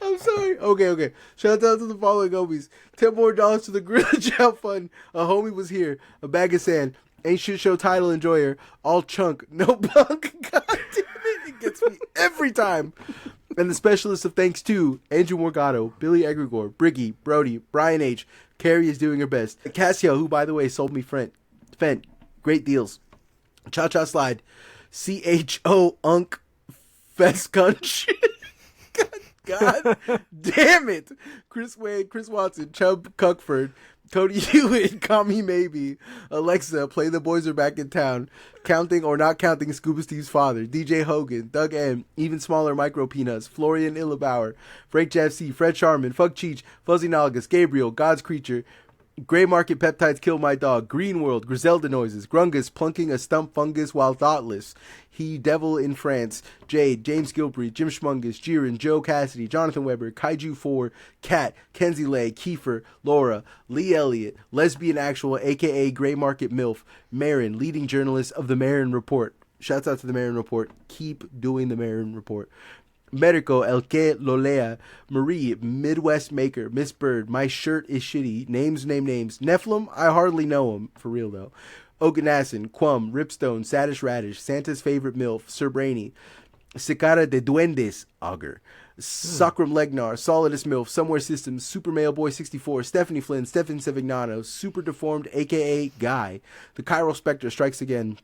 I'm sorry. Okay. Shout out to the following homies. $10 more to the Gorilla Chow Fund. A homie was here. A bag of sand. Ain't shit show title enjoyer. All chunk. No punk. God damn it. It gets me every time. And the specialist of thanks to Andrew Morgado, Billy Egregore, Briggy, Brody, Brian H. Carrie is doing her best. Cassio, who by the way sold me Fent. Great deals. Cha Cha Slide. CHO Unk Fescunch. God damn it. Chris Wade, Chris Watson, Chubb Cuckford, Cody Hewitt, Call Me Maybe, Alexa, Play the Boys Are Back in Town, Counting or Not Counting Scuba Steve's Father, DJ Hogan, Doug M, Even Smaller Micro Peanuts, Florian Illebauer, Frank Jeff C, Fred Sharman, Fuck Cheech, Fuzzy Nalgas, Gabriel, God's Creature, Gray Market Peptides Kill My Dog, Green World, Griselda Noises, Grungus Plunking a Stump Fungus While Thoughtless, He Devil in France, Jade, James Gilbrey, Jim Schmungus, Jiren, Joe Cassidy, Jonathan Weber, Kaiju 4, Kat, Kenzie Lay, Kiefer, Laura, Lee Elliott, Lesbian Actual, aka Gray Market MILF, Marin, leading journalist of the Marin Report. Shouts out to the Marin Report. Keep doing the Marin Report. Medico, El Que Lolea, Marie, Midwest Maker, Miss Bird, My Shirt is Shitty, Names. Nephilim, I hardly know him, for real though. Oganassin, Quum, Ripstone, Sadish Radish, Santa's Favorite MILF, Sir Brainy, Cicada de Duendes, Augur, Sacrum Legnar, Solidus MILF, Somewhere Systems, Super Male Boy 64, Stephanie Flynn, Stefan Sevignano, Super Deformed, aka Guy, The Chiral Spectre Strikes Again,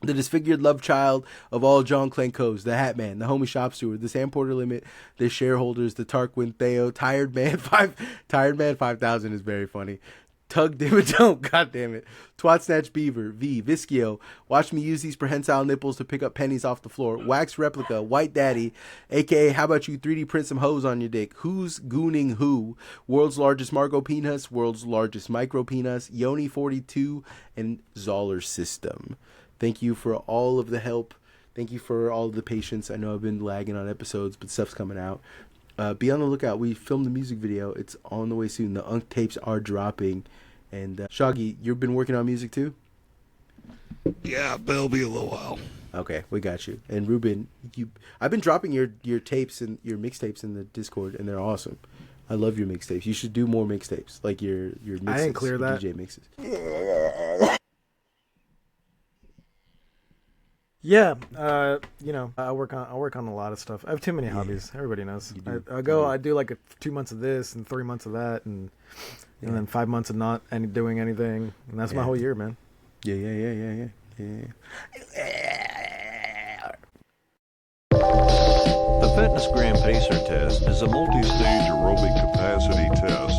The Disfigured Love Child of all John Clankos, The Hat Man, The Homie Shop Steward, The Sam Porter Limit, The Shareholders, The Tarquin Theo, Tired Man 5000 is very funny. Tug Dimmadome, God damn it. Twat Snatch Beaver, V, Viskio, Watch Me Use These Prehensile Nipples to Pick Up Pennies Off the Floor, Wax Replica, White Daddy, aka How About You 3D Print Some Hoes on Your Dick, Who's Gooning Who, World's Largest Margot Peanuts, World's Largest Micro Peanuts, Yoni 42, and Zoller System. Thank you for all of the help. Thank you for all of the patience. I know I've been lagging on episodes, but stuff's coming out. Be on the lookout. We filmed the music video. It's on the way soon. The Unk tapes are dropping. And Shaggy, you've been working on music too? Yeah, but it'll be a little while. Okay, we got you. And Ruben, I've been dropping your tapes and your mixtapes in the Discord, and they're awesome. I love your mixtapes. You should do more mixtapes, like your mixes. I didn't clear that. DJ mixes. Yeah, I work on a lot of stuff. I have too many hobbies. Everybody knows. I do like 2 months of this and 3 months of that, and then 5 months of not doing anything, and that's my whole year, man. Yeah. The Fitness Gram Pacer test is a multi-stage aerobic capacity test